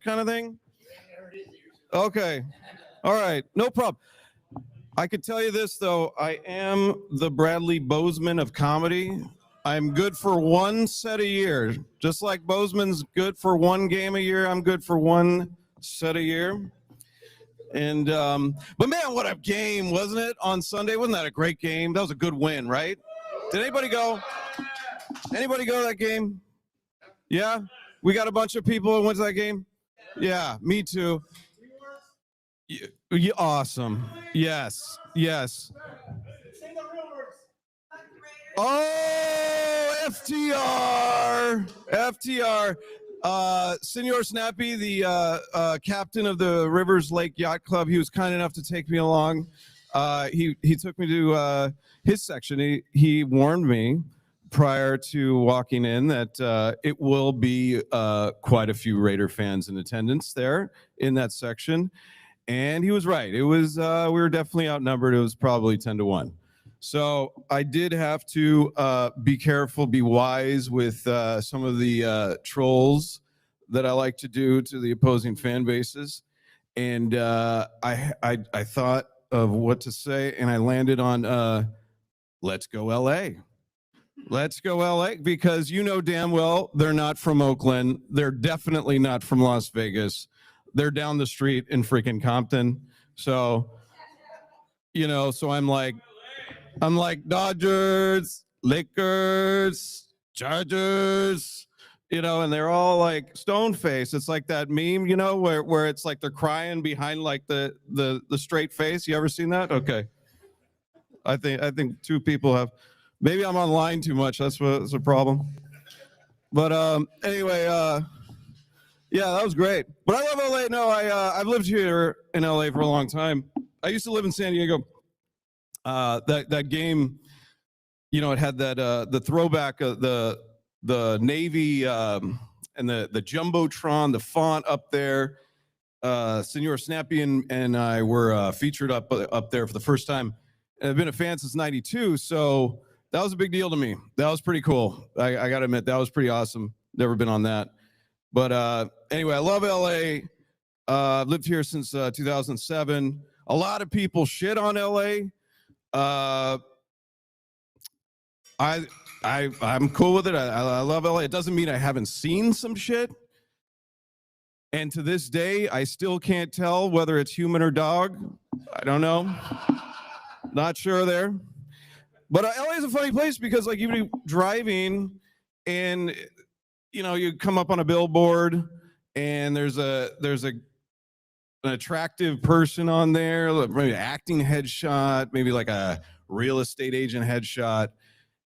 kind of thing? Okay. All right. No problem. I could tell you this, though. I am the Bradley Bozeman of comedy. I'm good for one set a year. Just like Bozeman's good for one game a year, I'm good for one set a year. And but man, what a game, wasn't it, on Sunday? Wasn't that a great game? That was a good win, right? Did anybody go? Anybody go to that game? Yeah? We got a bunch of people who went to that game? Yeah, me too. Awesome. Yes. Yes. Oh, FTR. FTR. Senor Snappy, the captain of the Rivers Lake Yacht Club, he was kind enough to take me along. He took me to his section. He warned me prior to walking in that it will be quite a few Raider fans in attendance there in that section. And he was right. It was we were definitely outnumbered. It was probably 10-1. So I did have to be careful, be wise with some of the trolls that I like to do to the opposing fan bases. And I thought of what to say, and I landed on let's go LA. Let's go LA, because you know damn well they're not from Oakland. They're definitely not from Las Vegas. They're down the street in freaking Compton. So, you know, so I'm like Dodgers, Lakers, Chargers, you know, and they're all like stone face. It's like that meme, you know, where it's like they're crying behind like the straight face. You ever seen that? Okay. I think two people have. Maybe I'm online too much. That's a problem. But anyway, yeah, that was great. But I love LA. No, I've lived here in LA for a long time. I used to live in San Diego. That game, you know, it had that the throwback of the Navy and the Jumbotron, the font up there. Senor Snappy and I were featured up there for the first time. And I've been a fan since '92, so that was a big deal to me. That was pretty cool. I got to admit, that was pretty awesome. Never been on that. But anyway, I love LA. I've lived here since 2007. A lot of people shit on LA. I'm cool with it. I love LA. It doesn't mean I haven't seen some shit. And to this day, I still can't tell whether it's human or dog. I don't know. Not sure there. But LA is a funny place because, like, even driving and, you know, you come up on a billboard and there's an attractive person on there, maybe an acting headshot, maybe like a real estate agent headshot.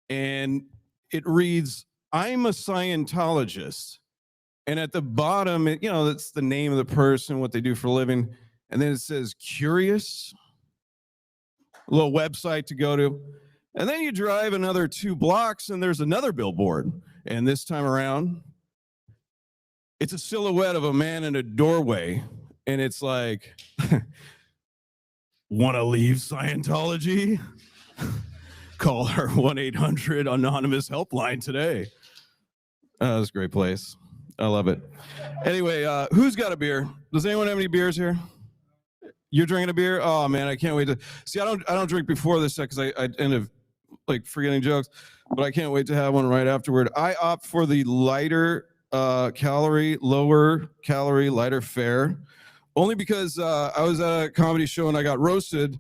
And it reads, "I'm a Scientologist." And at the bottom, you know, that's the name of the person, what they do for a living. And then it says, "Curious?" A little website to go to. And then you drive another 2 blocks and there's another billboard. And this time around, it's a silhouette of a man in a doorway. And it's like, "Want to leave Scientology? Call our 1-800 anonymous helpline today." That's a great place. I love it. Anyway, who's got a beer? Does anyone have any beers here? You're drinking a beer? Oh man, I can't wait to see. I don't drink before this because I end up like forgetting jokes, but I can't wait to have one right afterward. I opt for the lighter calorie, lower calorie, lighter fare, only because I was at a comedy show and I got roasted.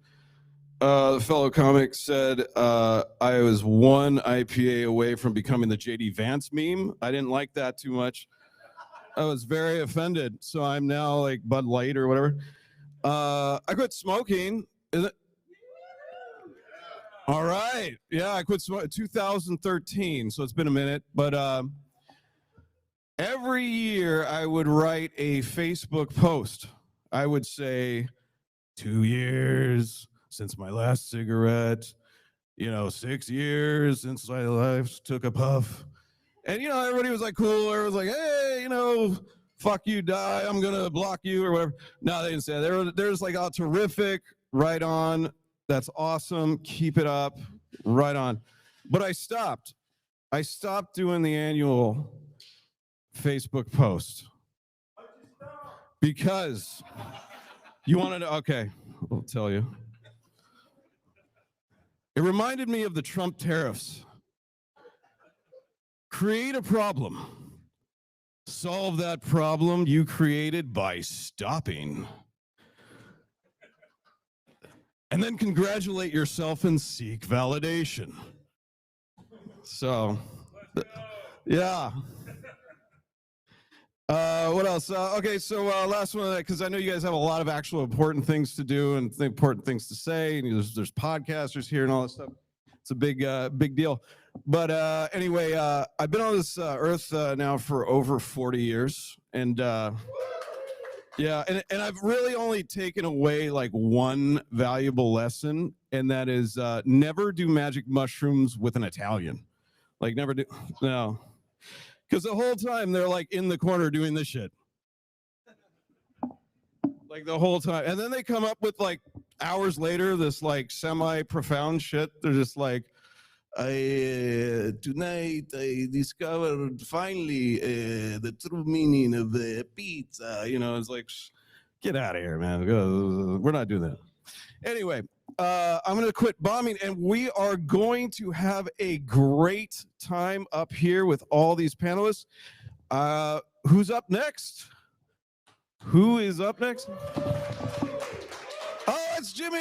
The fellow comic said I was one IPA away from becoming the JD Vance meme. I didn't like that too much. I was very offended. So I'm now like Bud Light or whatever. I quit smoking. Is it? All right. Yeah, I quit smoking 2013. So it's been a minute. But every year I would write a Facebook post. I would say 2 years since my last cigarette, 6 years since I last took a puff. And, everybody was like cool. Everybody was like, hey, fuck you, die. I'm going to block you or whatever. No, they didn't say that. There's like, oh, terrific, right on. That's awesome. Keep it up. Right on. But I stopped. I stopped doing the annual Facebook post. Because you want to know, okay, I'll tell you. It reminded me of the Trump tariffs. Create a problem. Solve that problem you created by stopping. And then congratulate yourself and seek validation. So, yeah. What else? Okay, so last one, because I know you guys have a lot of actual important things to do and important things to say, and there's podcasters here and all that stuff. It's a big deal. But anyway, I've been on this earth now for over 40 years, and yeah, and I've really only taken away like one valuable lesson, and that is never do magic mushrooms with an Italian. Like never do, no. Because the whole time they're like in the corner doing this shit. Like the whole time. And then they come up with like hours later, this like semi-profound shit. They're just like, tonight I discovered finally the true meaning of pizza. You know, it's like, get out of here, man. We're not doing that. Anyway, I'm going to quit bombing, and we are going to have a great time up here with all these panelists. Who's up next? Who is up next? Oh, it's Jimmy.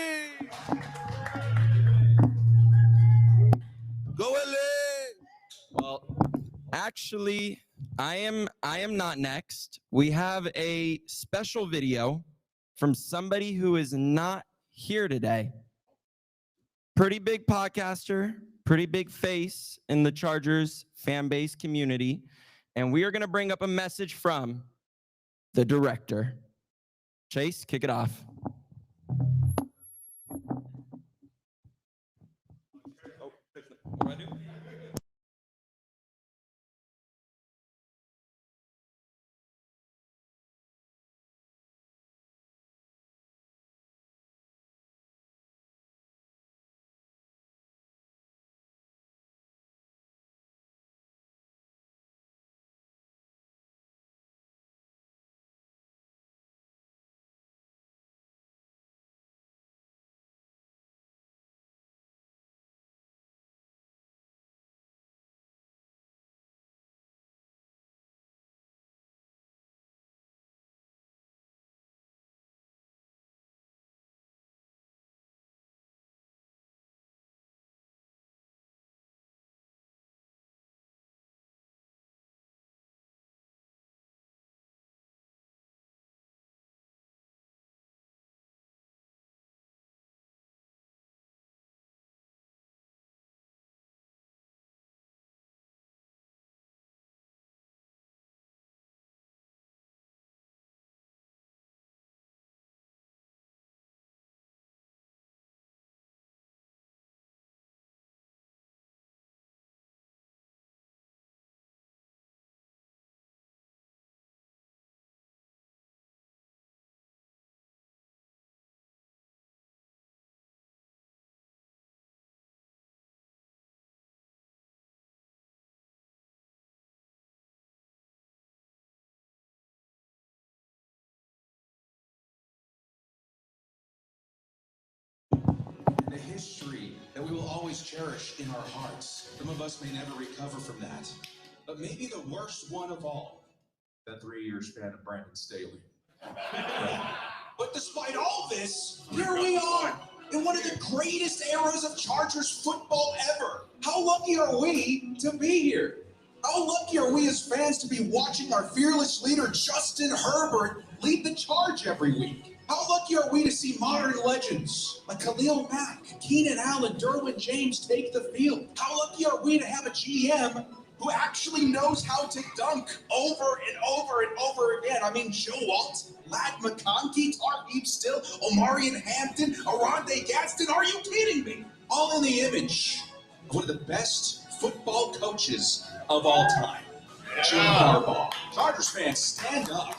Go LA. Well, actually, I am not next. We have a special video from somebody who is not here today. Pretty big podcaster, pretty big face in the Chargers fan base community. And we are going to bring up a message from the director. Chase, kick it off. What do I do? A history that we will always cherish in our hearts. Some of us may never recover from that. But maybe the worst one of all, that 3-year span of Brandon Staley. But despite all this, here we are in one of the greatest eras of Chargers football ever. How lucky are we to be here? How lucky are we as fans to be watching our fearless leader, Justin Herbert, lead the charge every week? How lucky are we to see modern legends like Khalil Mack, Keenan Allen, Derwin James take the field? How lucky are we to have a GM who actually knows how to dunk over and over and over again? I mean, Joe Alt, Lad McConkey, Tarheeb Still, Omarion Hampton, Aronde Gadsden, are you kidding me? All in the image of one of the best football coaches of all time, Jim Harbaugh. Chargers fans, stand up.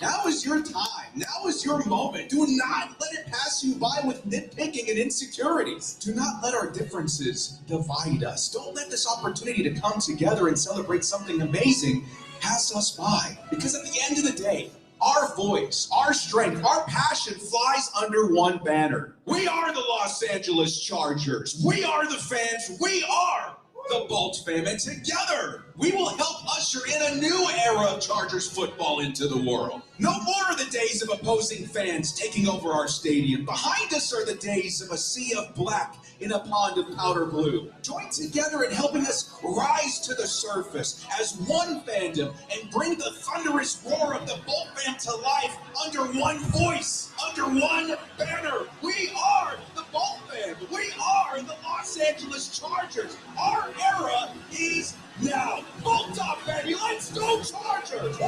Now is your time. Now is your moment. Do not let it pass you by with nitpicking and insecurities. Do not let our differences divide us. Don't let this opportunity to come together and celebrate something amazing pass us by. Because at the end of the day, our our voice, our strength, our passion flies under one banner. We are the Los Angeles Chargers. We are the fans. We are the Bolt fam. And together, we will help usher in a new era of Chargers football into the world. No more of the days of opposing fans taking over our stadium. Behind us are the days of a sea of black in a pond of powder blue. Join together in helping us rise to the surface as one fandom and bring the thunderous roar of the Bolt fam to life under one voice, under one banner. We are the Bolt fam. We are the Los Angeles Chargers. Our era is now. Bolt up, baby. Let's go, Chargers!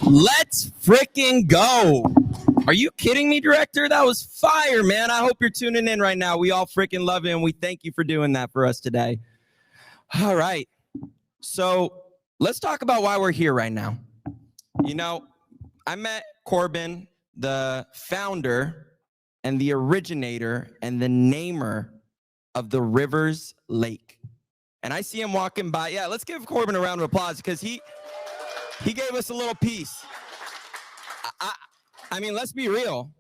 Let's freaking go. Are you kidding me, director? That was fire, man. I hope you're tuning in right now. We all freaking love it, and we thank you for doing that for us today. All right. So let's talk about why we're here right now. You know, I met Corbin, the founder and the originator and the namer of the Rivers Lake. And I see him walking by. Yeah, let's give Corbin a round of applause because he gave us a little piece. I mean, let's be real.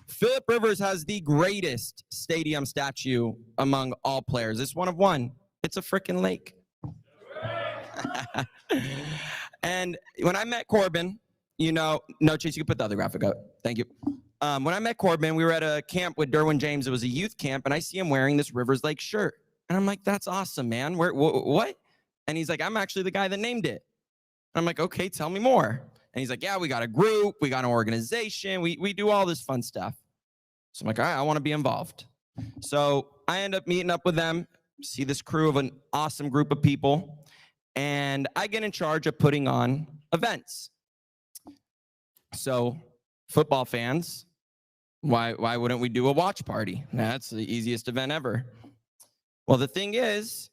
Phillip Rivers has the greatest stadium statue among all players. It's one of one. It's a freaking lake. And when I met Corbin, you know, no, Chase, you can put the other graphic up. Thank you. When I met Corbin, we were at a camp with Derwin James. It was a youth camp, and I see him wearing this Rivers Lake shirt. And I'm like, that's awesome, man. What? And he's like, I'm actually the guy that named it. I'm like, okay, tell me more. And he's like, yeah, we got a group, we got an organization, we do all this fun stuff. So I'm like, all right, I want to be involved. So I end up meeting up with them, see this crew of an awesome group of people, and I get in charge of putting on events. So football fans, why wouldn't we do a watch party? That's the easiest event ever. Well, the thing is,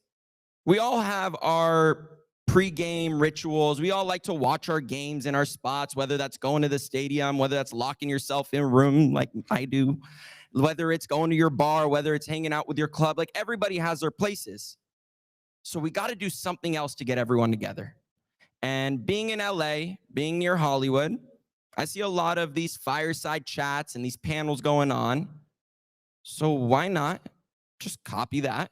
we all have our pre-game rituals. We all like to watch our games in our spots, whether that's going to the stadium, whether that's locking yourself in a room like I do, whether it's going to your bar, whether it's hanging out with your club. Like everybody has their places. So we got to do something else to get everyone together. And being in LA, being near Hollywood, I see a lot of these fireside chats and these panels going on. So why not just copy that,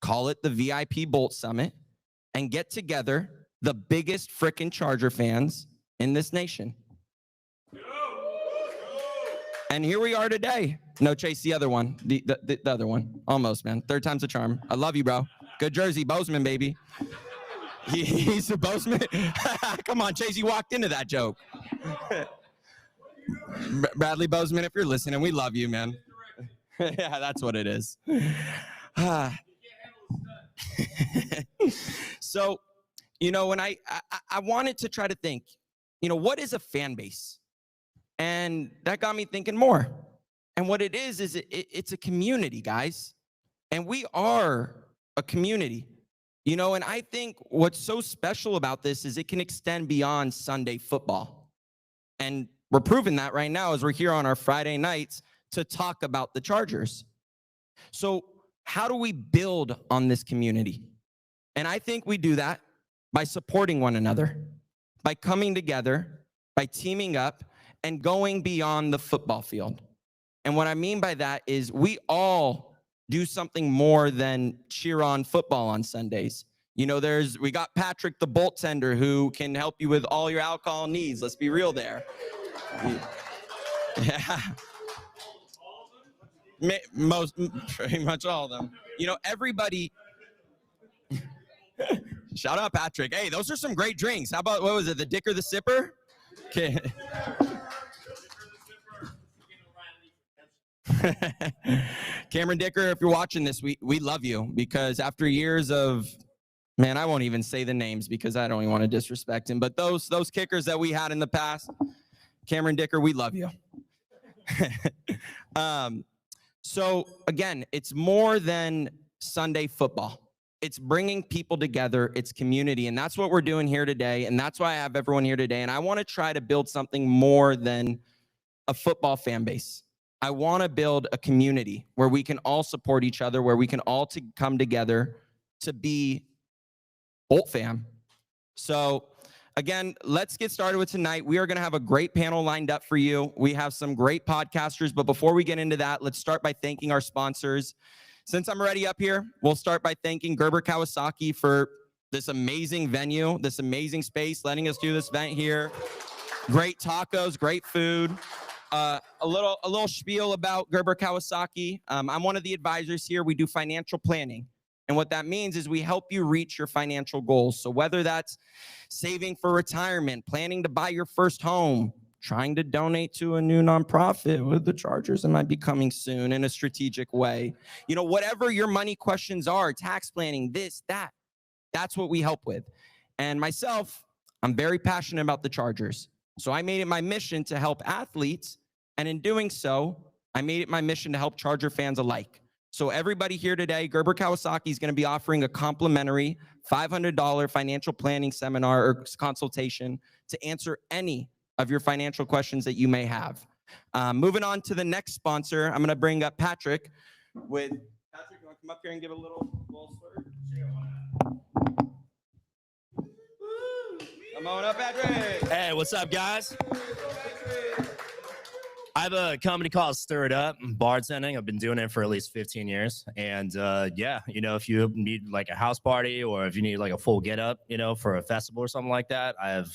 call it the VIP Bolt Summit, and get together the biggest frickin' Charger fans in this nation. And here we are today. No, Chase, the other one. The other one. Almost, man. Third time's a charm. I love you, bro. Good jersey. Bozeman, baby. He's a Bozeman. Come on, Chase, you walked into that joke. Bradley Bozeman, if you're listening, we love you, man. Yeah, that's what it is. So, you know, when I wanted to try to think, you know, what is a fan base? And that got me thinking more. And what it is it's a community, guys. And we are a community, you know, and I think what's so special about this is it can extend beyond Sunday football. And we're proving that right now as we're here on our Friday nights to talk about the Chargers. So how do we build on this community? And I think we do that by supporting one another, by coming together, by teaming up, and going beyond the football field. And what I mean by that is we all do something more than cheer on football on Sundays. You know, we got Patrick the Bolt Tender who can help you with all your alcohol needs. Let's be real there. Yeah. Pretty much all of them. You know, everybody. Shout out Patrick. Hey, those are some great drinks. How about, what was it, the Dicker the Sipper? Okay. Cameron Dicker, if you're watching this, we love you, because after years of, man, I won't even say the names because I don't even want to disrespect him, but those kickers that we had in the past, Cameron Dicker, we love you. So again, it's more than Sunday football. It's bringing people together. It's community. And that's what we're doing here today. And that's why I have everyone here today. And I want to try to build something more than a football fan base. I want to build a community where we can all support each other, where we can all come together to be Bolt fam. So again, let's get started with tonight. We are going to have a great panel lined up for you. We have some great podcasters, but before we get into that, let's start by thanking our sponsors. Since I'm already up here, we'll start by thanking Gerber Kawasaki for this amazing venue, this amazing space, letting us do this event here. Great tacos, great food. A little spiel about Gerber Kawasaki. I'm one of the advisors here. We do financial planning. And what that means is we help you reach your financial goals. So whether that's saving for retirement, planning to buy your first home, trying to donate to a new nonprofit with the Chargers that might be coming soon in a strategic way, you know, whatever your money questions are, tax planning, this, that, that's what we help with. And myself, I'm very passionate about the Chargers. So I made it my mission to help athletes. And in doing so, I made it my mission to help Charger fans alike. So everybody here today, Gerber Kawasaki is going to be offering a complimentary $500 financial planning seminar or consultation to answer any of your financial questions that you may have. Moving on to the next sponsor, I'm going to bring up Patrick. Patrick, you want to come up here and give a little slur? Come on up, Patrick. Hey, what's up, guys? I have a company called Stir It Up Bartending. I've been doing it for at least 15 years. And yeah, you know, if you need like a house party or if you need like a full get up, you know, for a festival or something like that, I have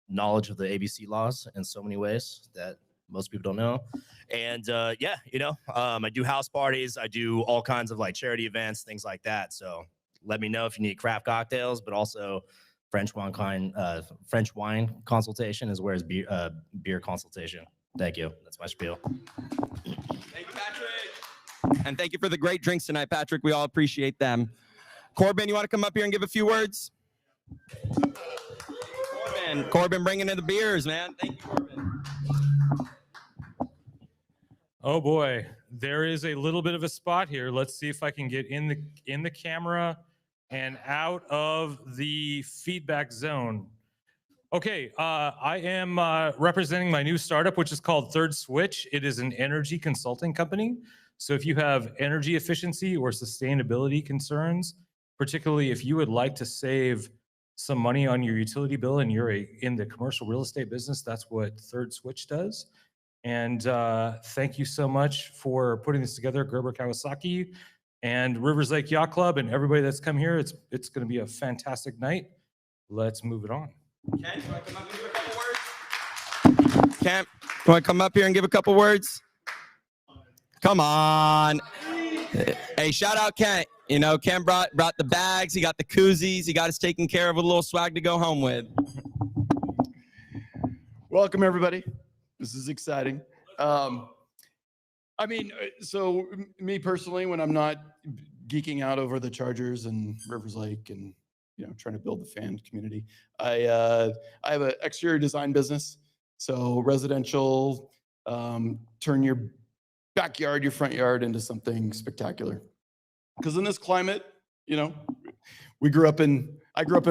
knowledge of the ABC laws in so many ways that most people don't know. And yeah, you know, I do house parties. I do all kinds of like charity events, things like that. So let me know if you need craft cocktails, but also French wine consultation as well as beer consultation. Thank you. That's my spiel. Thank you, Patrick. And thank you for the great drinks tonight, Patrick. We all appreciate them. Corbin, you want to come up here and give a few words? Corbin bringing in the beers, man. Thank you, Corbin. Oh boy, there is a little bit of a spot here. Let's see if I can get in the camera and out of the feedback zone. Okay, I am representing my new startup, which is called Third Switch. It is an energy consulting company. So if you have energy efficiency or sustainability concerns, particularly if you would like to save some money on your utility bill and you're in the commercial real estate business, that's what Third Switch does. And thank you so much for putting this together, Gerber Kawasaki and Rivers Lake Yacht Club and everybody that's come here. It's going to be a fantastic night. Let's move it on. Ken, you want to come up and give a couple words? Ken, you want to come up here and give a couple words? Come on. Hey, shout out Kent. You know, Ken brought the bags. He got the koozies. He got us taken care of, a little swag to go home with. Welcome, everybody. This is exciting. I mean, so me personally, when I'm not geeking out over the Chargers and Rivers Lake and, you know, trying to build the fan community, I have an exterior design business. So residential, turn your backyard, your front yard into something spectacular. Because in this climate, you know, I grew up in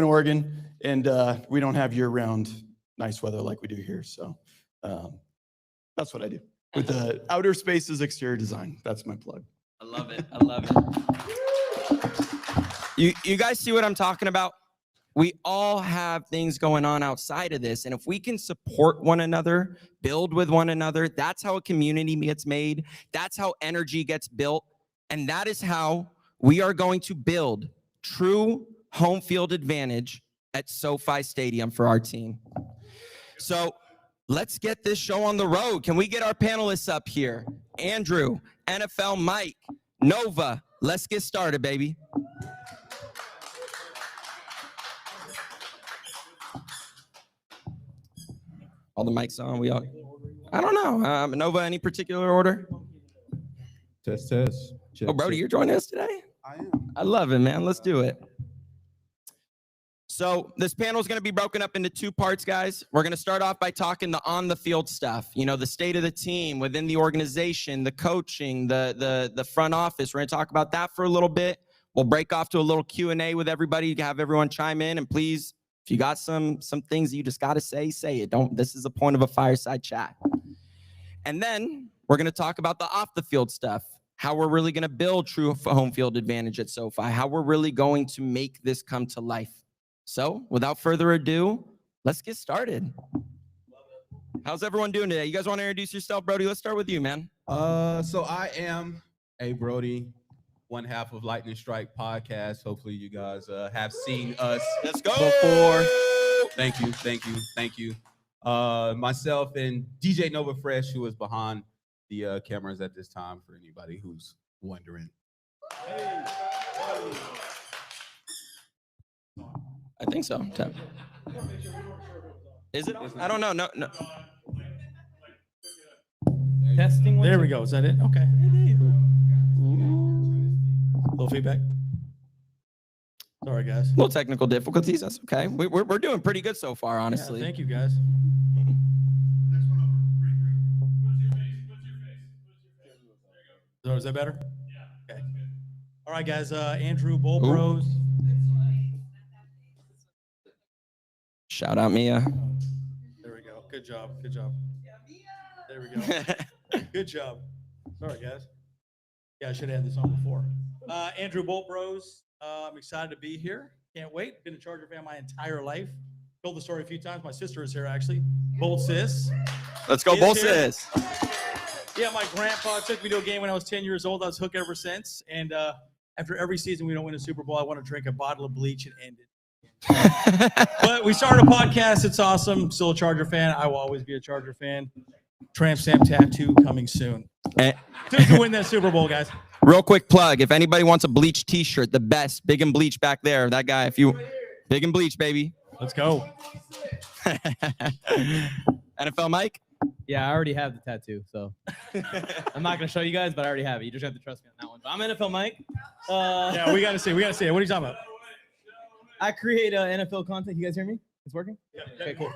Oregon, and we don't have year-round nice weather like we do here. So that's what I do with the outer spaces exterior design. That's my plug. I love it. I love it. You guys see what I'm talking about? We all have things going on outside of this. And if we can support one another, build with one another, that's how a community gets made. That's how energy gets built. And that is how we are going to build true home field advantage at SoFi Stadium for our team. So let's get this show on the road. Can we get our panelists up here? Andrew, NFL Mike, Nova. Let's get started, baby. All the mics on. I don't know. Nova, any particular order? Test. Check, Oh, Brody, check. you're joining us today? I am. I love it, man. Let's do it. So this panel is going to be broken up into two parts, guys. We're going to start off by talking the on-the-field stuff. You know, the state of the team within the organization, the coaching, the front office. We're going to talk about that for a little bit. We'll break off to a little Q&A with everybody to have everyone chime in. And please, if you got some things that you just got to say it. This is a point of a fireside chat. And then we're going to talk about the off-the-field stuff. how we're really going to build true home field advantage at SoFi, how we're really going to make this come to life. So without further ado, let's get started. How's everyone doing today? You guys want to introduce yourself, Brody? Let's start with you, man. So I am a Brody, one half of Lightning Strike podcast. Hopefully you guys have seen us Let's go. before. Thank you. Myself and DJ Nova Fresh, who is behind the cameras at this time, for anybody who's wondering. I think so. Is it? I don't know. No. Testing. There we go. Is that it? Okay. Little feedback. Sorry, guys. Little technical difficulties. That's okay. We're doing pretty good so far, honestly. Yeah, thank you, guys. So is that better? Yeah. Okay. All right, guys. Andrew Bull Bros. Shout out Mia. There we go. Good job. There we go. Good job. Sorry, guys. Yeah, I should have had this on before. Andrew Bolt Bros. I'm excited to be here. Can't wait. Been a Charger fan my entire life. Told the story a few times. My sister is here, actually. Bolt Sis. Let's go, Bolt Sis. Yeah, my grandpa took me to a game when I was 10 years old. I was hooked ever since. And after every season we don't win a Super Bowl, I want to drink a bottle of bleach and end it. But we started a podcast. It's awesome. Still a Charger fan. I will always be a Charger fan. Tramp Stamp Tattoo coming soon. To win that Super Bowl, guys. Real quick plug. If anybody wants a bleach t-shirt, the best, Big and Bleach back there. That guy, if you, Big and Bleach, baby. Let's go. NFL Mike? Yeah, I already have the tattoo, so I'm not gonna show you guys, but I already have it. You just have to trust me on that one. But I'm NFL Mike. Yeah, we gotta see it. What are you talking about? I create NFL content. You guys hear me? It's working? Yeah. Okay, cool.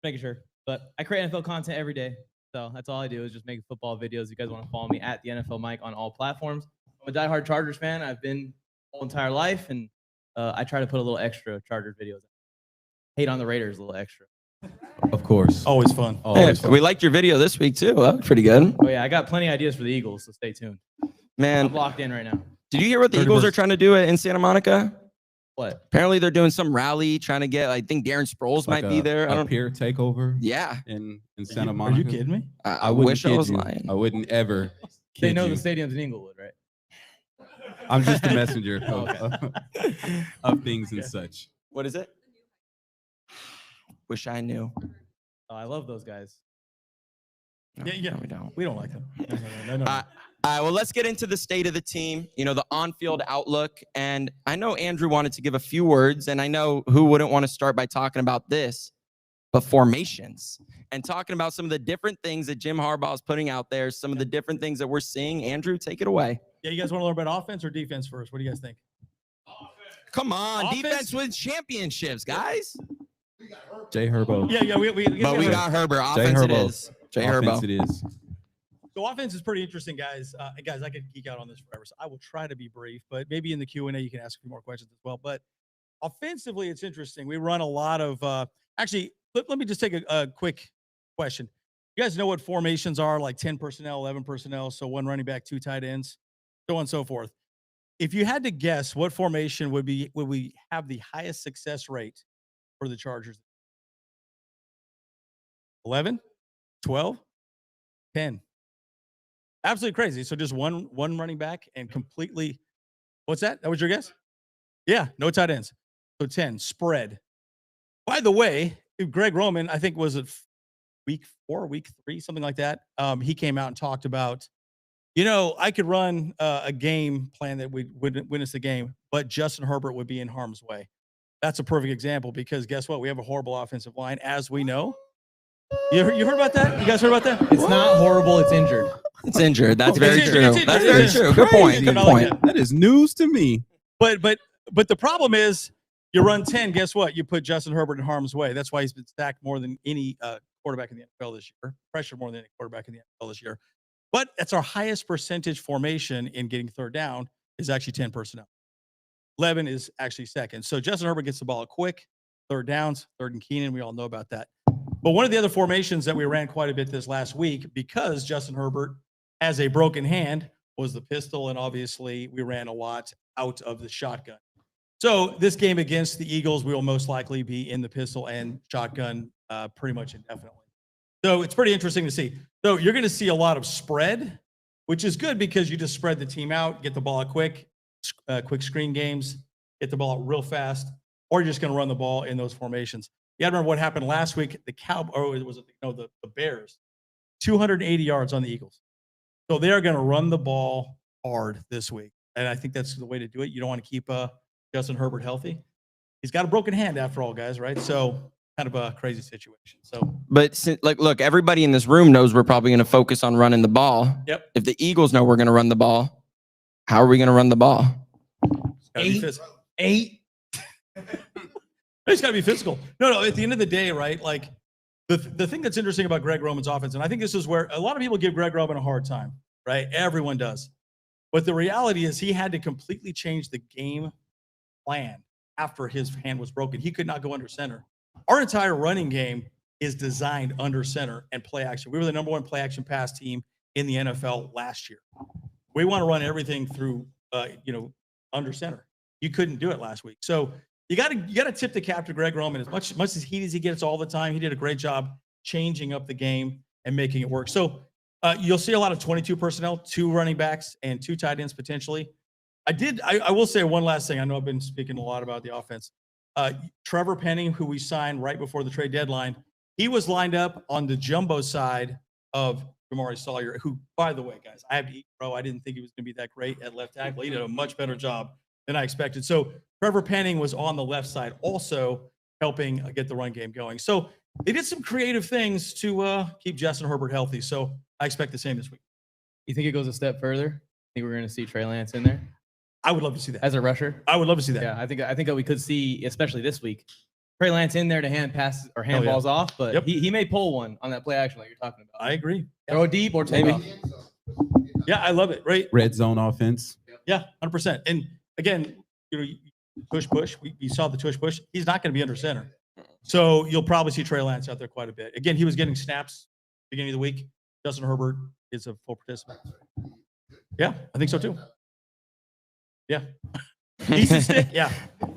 Making sure. But I create NFL content every day. So that's all I do is just make football videos. You guys want to follow me at the NFL Mike on all platforms. I'm a diehard Chargers fan. I've been my whole entire life, and I try to put a little extra Chargers videos. Hate on the Raiders a little extra. Of course. Always fun. Hey, we liked your video this week too. That was pretty good. Oh yeah, I got plenty of ideas for the Eagles, so stay tuned. Man, I'm locked in right now. did you hear what the Eagles are trying to do in Santa Monica? What? Apparently they're doing some rally trying to get, I think Darren Sproles might be there. I don't peer takeover. Yeah. In Santa Are Monica. you kidding me? I wouldn't wish I kid was you. lying. I wouldn't ever. They kid know you. the stadium's in Inglewood, right? I'm just the messenger Oh, of things and such. What is it? Wish I knew. Oh, I love those guys. Yeah. No, we don't. We don't like them. No. All right, well, let's get into the state of the team, the on-field outlook. And I know Andrew wanted to give a few words, and I know who wouldn't want to start by talking about this, but formations. And talking about some of the different things that Jim Harbaugh is putting out there, some of the different things that we're seeing. Andrew, take it away. Yeah, you guys want to learn about offense or defense first? What do you guys think? Come on, Offense? defense wins championships, guys. Jay Herbo. Yeah. But we got Herbert. Jay Offense it Herbo. is. Jay Offense Herbo. it is. So offense is pretty interesting, guys. Guys, I could geek out on this forever, so I will try to be brief. But maybe in the Q&A you can ask a few more questions as well. But offensively, it's interesting. We run a lot of. Actually, let me just take a quick question. You guys know what formations are? Like 10 personnel, 11 personnel, so one running back, two tight ends, so on and so forth. If you had to guess, what formation would we have the highest success rate for the Chargers? 11, 12, 10. Absolutely crazy. So just one running back and completely, what's that? That was your guess? Yeah, no tight ends. So 10, spread. By the way, Greg Roman, I think was it week 4, week 3, something like that. He came out and talked about, I could run a game plan that would win us the game, but Justin Herbert would be in harm's way. That's a perfect example because guess what? We have a horrible offensive line, as we know. You heard about that? You guys heard about that? It's not horrible. It's injured. It's injured. That's very It's true. injured. That's It's very injured. true. Good point. Crazy. Good I like point. That is news to me. But the problem is you run 10, guess what? You put Justin Herbert in harm's way. That's why he's been sacked more than any quarterback in the NFL this year, pressured more than any quarterback in the NFL this year. But that's our highest percentage formation in getting third down is actually 10 personnel. 11 is actually second. So Justin Herbert gets the ball quick, third downs, third and Keenan. We all know about that. But one of the other formations that we ran quite a bit this last week, because Justin Herbert has a broken hand, was the pistol, and obviously we ran a lot out of the shotgun. So this game against the Eagles, we will most likely be in the pistol and shotgun pretty much indefinitely. So it's pretty interesting to see. So you're going to see a lot of spread, which is good because you just spread the team out, get the ball out quick screen games, get the ball out real fast, or you're just going to run the ball in those formations. You got to remember what happened last week. The Bears, 280 yards on the Eagles. So they're going to run the ball hard this week. And I think that's the way to do it. You don't want to keep Justin Herbert healthy. He's got a broken hand after all, guys, right? So kind of a crazy situation. So, But look, everybody in this room knows we're probably going to focus on running the ball. Yep. If the Eagles know we're going to run the ball, how are we going to run the ball? Eight. It's got to be physical. No. At the end of the day, right? Like the thing that's interesting about Greg Roman's offense, and I think this is where a lot of people give Greg Roman a hard time, right? Everyone does. But the reality is he had to completely change the game plan after his hand was broken. He could not go under center. Our entire running game is designed under center and play action. We were the number one play action pass team in the NFL last year. We want to run everything through, under center. You couldn't do it last week. So you got to tip the cap to Greg Roman. As much as heat as he gets all the time, he did a great job changing up the game and making it work. So you'll see a lot of 22 personnel, 2 running backs and 2 tight ends potentially. I will say one last thing. I know I've been speaking a lot about the offense. Trevor Penning, who we signed right before the trade deadline, he was lined up on the jumbo side of Jamari Sawyer, who, by the way, guys, I have to eat crow. I didn't think he was going to be that great at left tackle. He did a much better job than I expected. So Trevor Penning was on the left side also helping get the run game going. So they did some creative things to keep Justin Herbert healthy. So I expect the same this week. You think it goes a step further? Think we're going to see Trey Lance in there I would love to see that. as a rusher? I would love to see that. Yeah, I think that we could see, especially this week, Trey Lance in there to hand passes or hand Oh, yeah. balls off, but Yep. he may pull one on that play action like you're talking about. I agree. Throw it deep or take Maybe. off. Yeah, I love it. Right. Red zone offense. Yeah, 100%. And again, push. We saw the push. He's not going to be under center. So you'll probably see Trey Lance out there quite a bit. Again, he was getting snaps beginning of the week. Justin Herbert is a full participant. Yeah, I think so too. Yeah. Easy stick. Yeah.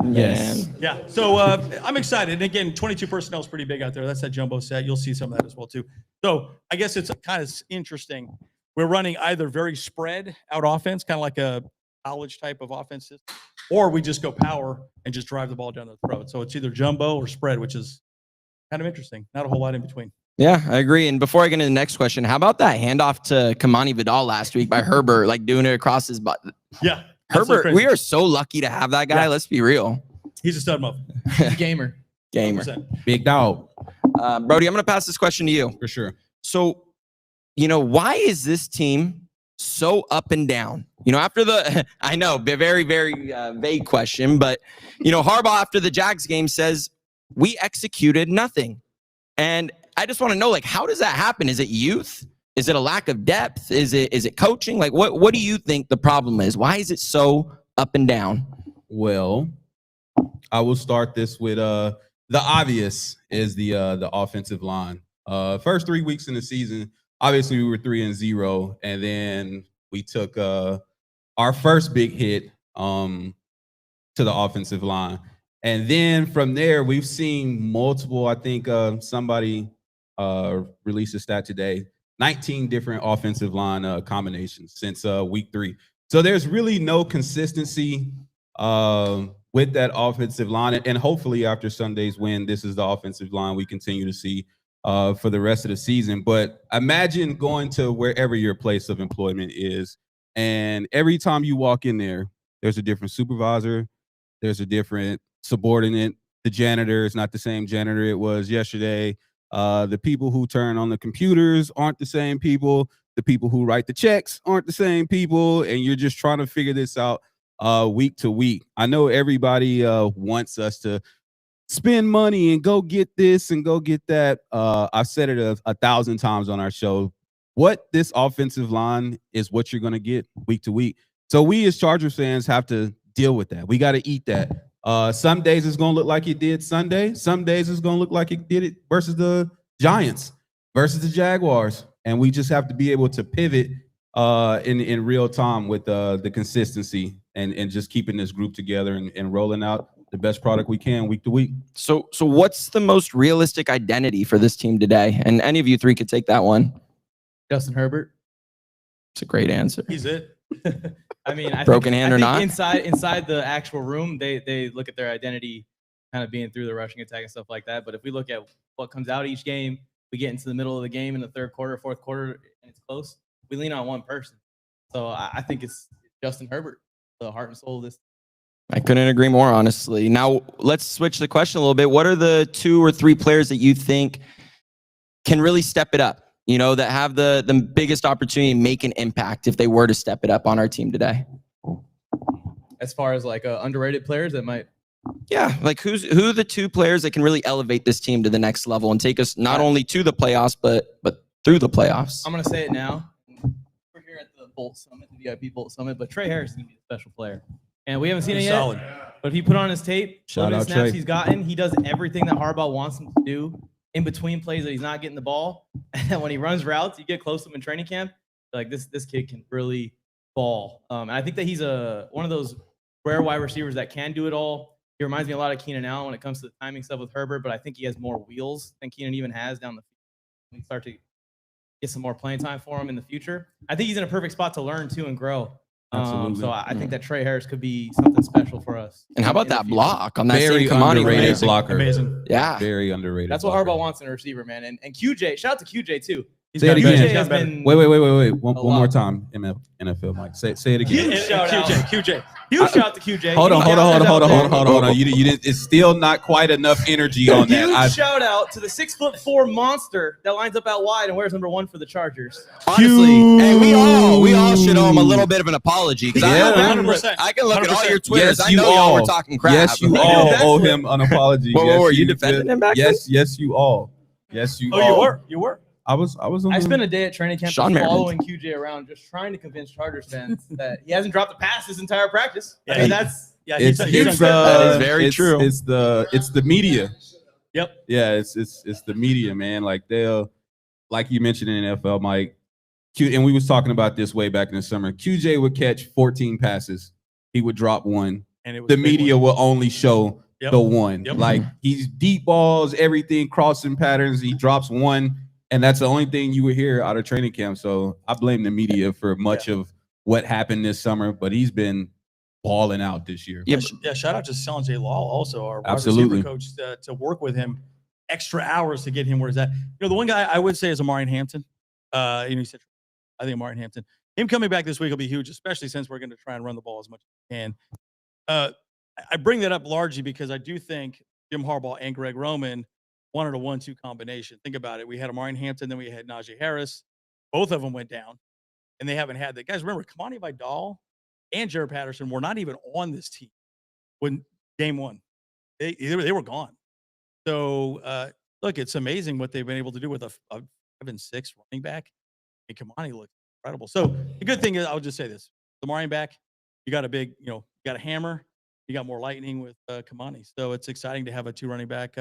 Yes. Yeah. So I'm excited. And again, 22 personnel is pretty big out there. That's that jumbo set. You'll see some of that as well too. So I guess it's kind of interesting. We're running either very spread out offense, kind of like a college type of offense system, or we just go power and just drive the ball down their throat. So it's either jumbo or spread, which is kind of interesting. Not a whole lot in between. Yeah, I agree. And before I get into the next question, how about that handoff to Kimani Vidal last week by Herbert, like doing it across his butt? Yeah. Herbert, we are so lucky to have that guy. Yeah. Let's be real. He's a stud muff. Gamer. 100%. Big dog. Brody, I'm going to pass this question to you. For sure. So, why is this team so up and down? After the, I know, very, very vague question, but, Harbaugh after the Jags game says, we executed nothing. And I just want to know, how does that happen? Is it youth? Is it a lack of depth? Is it coaching? What do you think the problem is? Why is it so up and down? Well, I will start this with the obvious is the offensive line. First 3 weeks in the season, obviously we were 3-0, and then we took our first big hit to the offensive line. And then from there, we've seen multiple, I think somebody released a stat today, 19 different offensive line combinations since week 3. So there's really no consistency with that offensive line. And hopefully after Sunday's win, this is the offensive line we continue to see for the rest of the season. But imagine going to wherever your place of employment is, and every time you walk in there, there's a different supervisor, there's a different subordinate. The janitor is not the same janitor it was yesterday. The people who turn on the computers aren't the same people. The people who write the checks aren't the same people. And you're just trying to figure this out week to week. I know everybody wants us to spend money and go get this and go get that. I've said it 1,000 times on our show. What this offensive line is what you're going to get week to week. So we as Chargers fans have to deal with that. We got to eat that. Some days it's going to look like it did Sunday. Some days it's going to look like it did it versus the Giants, versus the Jaguars. And we just have to be able to pivot in real time with the consistency and just keeping this group together and rolling out the best product we can week to week. So what's the most realistic identity for this team today? And any of you three could take that one. Justin Herbert. It's a great answer. He's it. I mean, I Broken think, hand I or think not? inside the actual room, they look at their identity kind of being through the rushing attack and stuff like that. But if we look at what comes out each game, we get into the middle of the game in the third quarter, fourth quarter, and it's close. We lean on one person. So I think it's Justin Herbert, the heart and soul of this. I couldn't agree more, honestly. Now, let's switch the question a little bit. What are the 2 or 3 players that you think can really step it up? You know, that have the biggest opportunity to make an impact if they were to step it up on our team today? As far as like underrated players that might. Yeah, like who are the 2 players that can really elevate this team to the next level and take us not only to the playoffs, but through the playoffs? I'm going to say it now. We're here at the Bolt Summit, the VIP Bolt Summit, but Trey Harris is going to be a special player. And we haven't seen it yet. Solid. But if he put on his tape, Shout limited out snaps Trey. he's gotten, he does everything that Harbaugh wants him to do in between plays that he's not getting the ball. And when he runs routes, you get close to him in training camp. Like this kid can really ball. And I think that he's one of those rare wide receivers that can do it all. He reminds me a lot of Keenan Allen when it comes to the timing stuff with Herbert, but I think he has more wheels than Keenan even has down the field. We start to get some more playing time for him in the future. I think he's in a perfect spot to learn too and grow. Absolutely. So I think that Trey Harris could be something special for us. And how about in the that future. block on that Very same Kimani underrated player? blocker. Amazing. Yeah. Very underrated. That's what blocker. Harbaugh wants in a receiver, man. And QJ, shout out to QJ too. Say it gotten better. again. He's QJ has gotten better. been Wait. One A more lot. time, NFL Mike. Say it again. Huge shout out. QJ. Huge shout out to QJ. Hold on. Huge shout out. You didn't. It's still not quite enough energy on that. Huge shout out to the 6'4" monster that lines up out wide and wears number 1 for the Chargers. Honestly, hey, we all should owe him a little bit of an apology. 'Cause Yeah, I can look 100%. at all your Twitters. Yes, I you know y'all all. were talking crap. Yes, you all owe him an apology. Whoa, Yes, were you did. defending him back Yes, you all. Yes, you all. You were. I was on I the- spent a day at training camp Sean just Merriman. following QJ around, just trying to convince Chargers fans that he hasn't dropped a pass this entire practice. Yeah, I mean, he- that's Yeah, It's he's it's done That is uh very it's, true. It's the media. Yep. Yeah, it's the media, man. Like like you mentioned in NFL, Mike. And we was talking about this way back in the summer. QJ would catch 14 passes. He would drop one. And it was The a big media one. will only show Yep. the one. Yep. Like he's deep balls, everything, crossing patterns. He drops one, and that's the only thing you would hear out of training camp. So I blame the media for much of what happened this summer, but he's been balling out this year. Yeah, Yeah, shout out to Selin J. Law, also our wide Absolutely. receiver coach, to work with him extra hours to get him where he's at. You know, the one guy I would say is Amarian Hampton. He said, I think Amarian Hampton. Him coming back this week will be huge, especially since we're going to try and run the ball as much as we can. I bring that up largely because I do think Jim Harbaugh and Greg Roman wanted a 1-2 combination. Think about it. We had Amarian Hampton, then we had Najee Harris. Both of them went down, and they haven't had that. Guys, remember, Kimani Vidal and Jared Patterson were not even on this team when game one. They were gone. So, look, it's amazing what they've been able to do with a 5-6 running back. And Kimani looks incredible. So the good thing is, I'll just say this. The Amarian back, you got a big, you got a hammer. You got more lightning with Kimani. So it's exciting to have a 2 running back,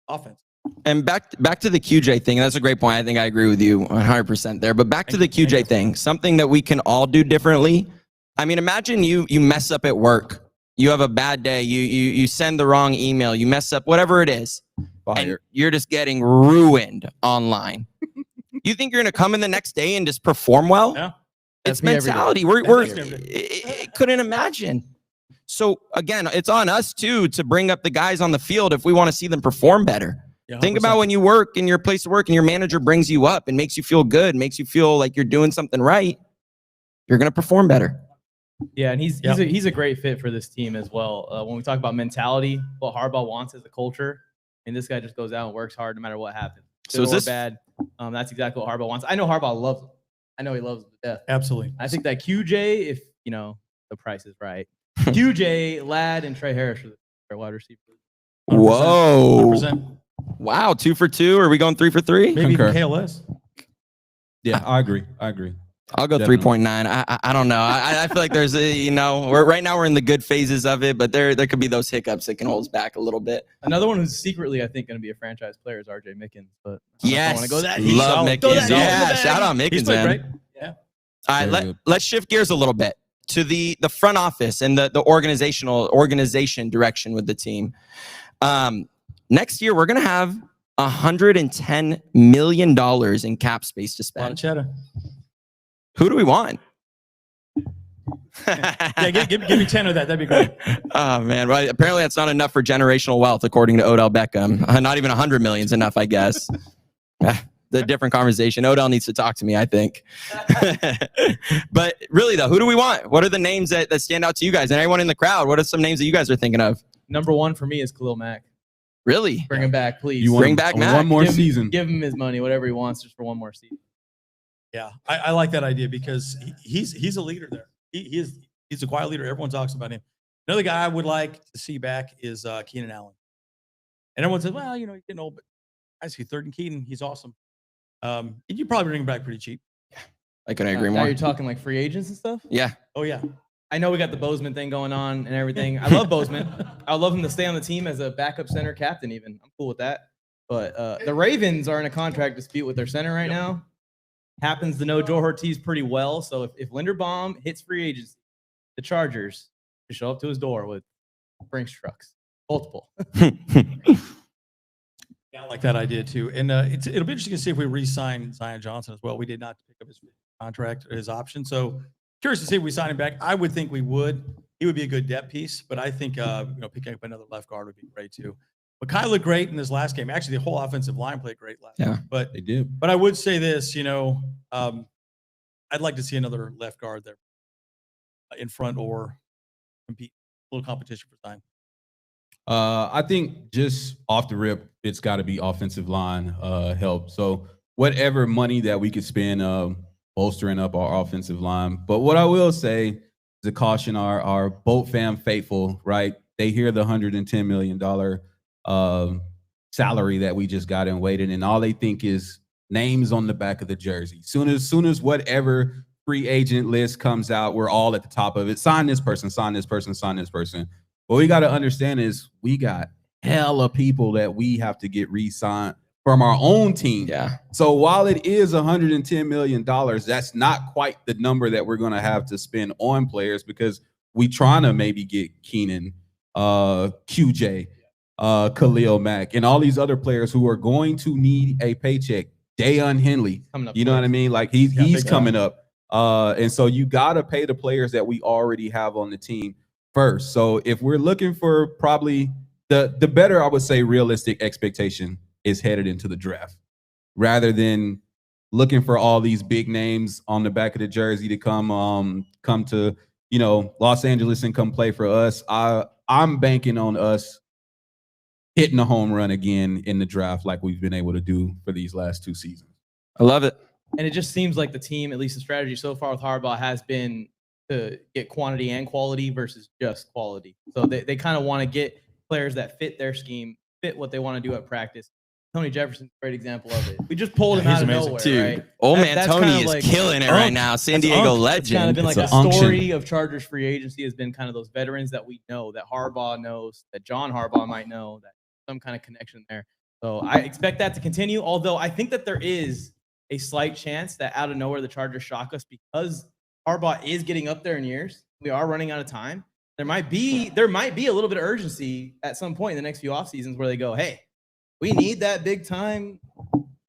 offense. And back to the QJ thing. That's a great point. I think I agree with you 100% there. But back to the Thank you. QJ thing, something that we can all do differently. I mean, imagine you mess up at work. You have a bad day. You send the wrong email. You mess up, whatever it is. And Fire. you're just getting ruined online. You think you're going to come in the next day and just perform well? Yeah. It's That's me every day. mentality. That's Couldn't imagine. So again, it's on us too to bring up the guys on the field if we want to see them perform better. Yeah, Think 100%. about when you work in your place of work and your manager brings you up and makes you feel good, makes you feel like you're doing something right. You're going to perform better. Yeah, and he's Yeah. he's a great fit for this team as well. When we talk about mentality, what Harbaugh wants as a culture, and this guy just goes out and works hard no matter what happens. So Good is or this- bad? That's exactly what Harbaugh wants. I know Harbaugh loves him. I know he loves him to death. Absolutely. I think that QJ, if the price is right, QJ, Ladd, and Trey Harris are the wide receivers. 100%. Whoa. 100%. Wow. 2 for 2. Are we going 3 for 3? Maybe even Concur. KLS. Yeah, I agree. I'll go Definitely. 3.9. I don't know. I feel like there's right now we're in the good phases of it, but there could be those hiccups that can hold us back a little bit. Another one who's secretly, I think, going to be a franchise player is RJ Mickens. But I Yes. want to go that. Love solid. Mickens. Go that- Yeah. go that- Shout out He's Mickens, played man. great. Yeah. All right, Very good. let's shift gears a little bit to the front office and the organization direction with the team. Next year, we're going to have $110 million in cap space to A lot of spend. cheddar. Who do we want? Yeah, give me 10 of that. That'd be great. Oh man, well, apparently that's not enough for generational wealth, according to Odell Beckham. Not even 100 million is enough, I guess. The different conversation. Odell needs to talk to me, I think. But really, though, who do we want? What are the names that stand out to you guys and everyone in the crowd? What are some names that you guys are thinking of? Number one for me is Khalil Mack. Really? Bring him back, please. You want Bring back Mac. one more Give him- season. Give him his money, whatever he wants, just for one more season. Yeah, I like that idea because he's a leader there. He's a quiet leader. Everyone talks about him. Another guy I would like to see back is Keenan Allen. And everyone says, well, you know, he's getting old, but I see third and Keenan. He's awesome. And you probably bring him back pretty cheap. I couldn't agree Now more. you're talking like free agents and stuff? Yeah. Oh yeah. I know we got the Bozeman thing going on and everything. I love Bozeman. I would love him to stay on the team as a backup center captain even. I'm cool with that. But the Ravens are in a contract dispute with their center right now. Happens to know Joe Ortiz pretty well. So if Linderbaum hits free agency, the Chargers should show up to his door with Brinks trucks. Multiple. Yeah, I like that idea too. And it'll be interesting to see if we re-sign Zion Johnson as well. We did not pick up his contract or his option. So curious to see if we sign him back. I would think we would. He would be a good depth piece, but I think picking up another left guard would be great too. But Kai looked great in this last game. Actually, the whole offensive line played great last Yeah. game. But They did. I would say this, I'd like to see another left guard there in front or compete, a little competition for time. I think just off the rip, it's got to be offensive line help. So whatever money that we could spend bolstering up our offensive line. But what I will say is to caution our Boat fam faithful, right? They hear the $110 million salary that we just got in waiting, and all they think is names on the back of the jersey. Soon as whatever free agent list comes out, we're all at the top of it. Sign this person, sign this person, sign this person. What we got to understand is we got hella people that we have to get re-signed from our own team. Yeah. So while it is $110 million, that's not quite the number that we're going to have to spend on players because we trying to maybe get Keenan, QJ, Khalil Mack, and all these other players who are going to need a paycheck. Dayon Henley, Coming up you know what I quick. mean? Like he's big coming up. And so you got to pay the players that we already have on the team first. So if we're looking for probably the better, I would say, realistic expectation is headed into the draft rather than looking for all these big names on the back of the jersey to come to, Los Angeles and come play for us. I'm banking on us hitting a home run again in the draft like we've been able to do for these last 2 seasons. I love it. And it just seems like the team, at least the strategy so far with Harbaugh, has been to get quantity and quality versus just quality. So they kind of want to get players that fit their scheme, fit what they want to do at practice. Tony Jefferson's a great example of it. We just pulled him He's out of amazing. nowhere, Dude, right? old That- man that's Tony kinda is like- killing it right now. San Diego It's kind of legend. been like It's a an unction. story of Chargers free agency has been kind of those veterans that we know, that Harbaugh knows, that John Harbaugh might know, that some kind of connection there. So I expect that to continue, although I think that there is a slight chance that out of nowhere the Chargers shock us because Harbaugh is getting up there in years. We are running out of time. There might be a little bit of urgency at some point in the next few off seasons where they go, hey, we need that big time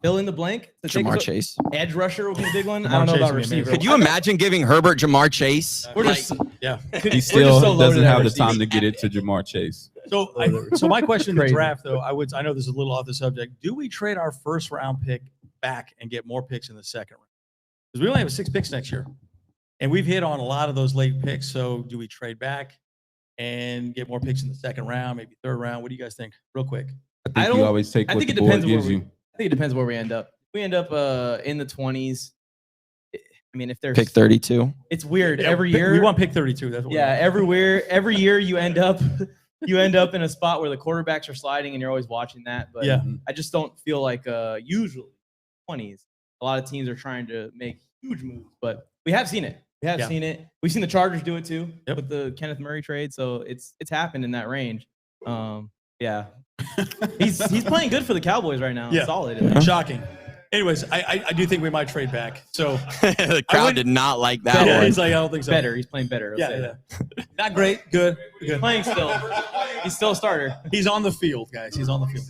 fill in the blank to take Jamar us- Chase. Edge rusher would be a big one. I Jamar don't know Chase about would be amazing. receiver. Could you imagine giving Herbert Jamar Chase? We're Like, just Yeah. He still so loaded doesn't at have the receiver. time to get it to Jamar Chase. So my question in the Crazy. draft, though, I know this is a little off the subject. Do we trade our first round pick back and get more picks in the second round? Because we only have 6 picks next year, and we've hit on a lot of those late picks. So do we trade back and get more picks in the second round, maybe third round? What do you guys think? Real quick. I I think you don't- always take I what think the it board depends where gives we. you. I think it depends where we end up. If we end up in the 20s. I mean, if there's pick 32. it's weird Yeah, every pick- year. we want pick 32. That's what we Yeah, want. every year you end up in a spot where the quarterbacks are sliding and you're always watching that. But Yeah. I just don't feel like usually 20s. A lot of teams are trying to make huge moves, but we have seen it. We have Yeah. seen it. We've seen the Chargers do it too Yep. with the Kenneth Murray trade. So it's happened in that range. Yeah. He's playing good for the Cowboys right now. Yeah. Solid. Shocking. Anyways, I do think we might trade back. So The crowd did not like that yeah, one. he's like, I don't think so. Better. He's playing better. Let's say Yeah, that. yeah. Not great. Good. Good. Playing still. He's still a starter. He's on the field, guys. He's on the field.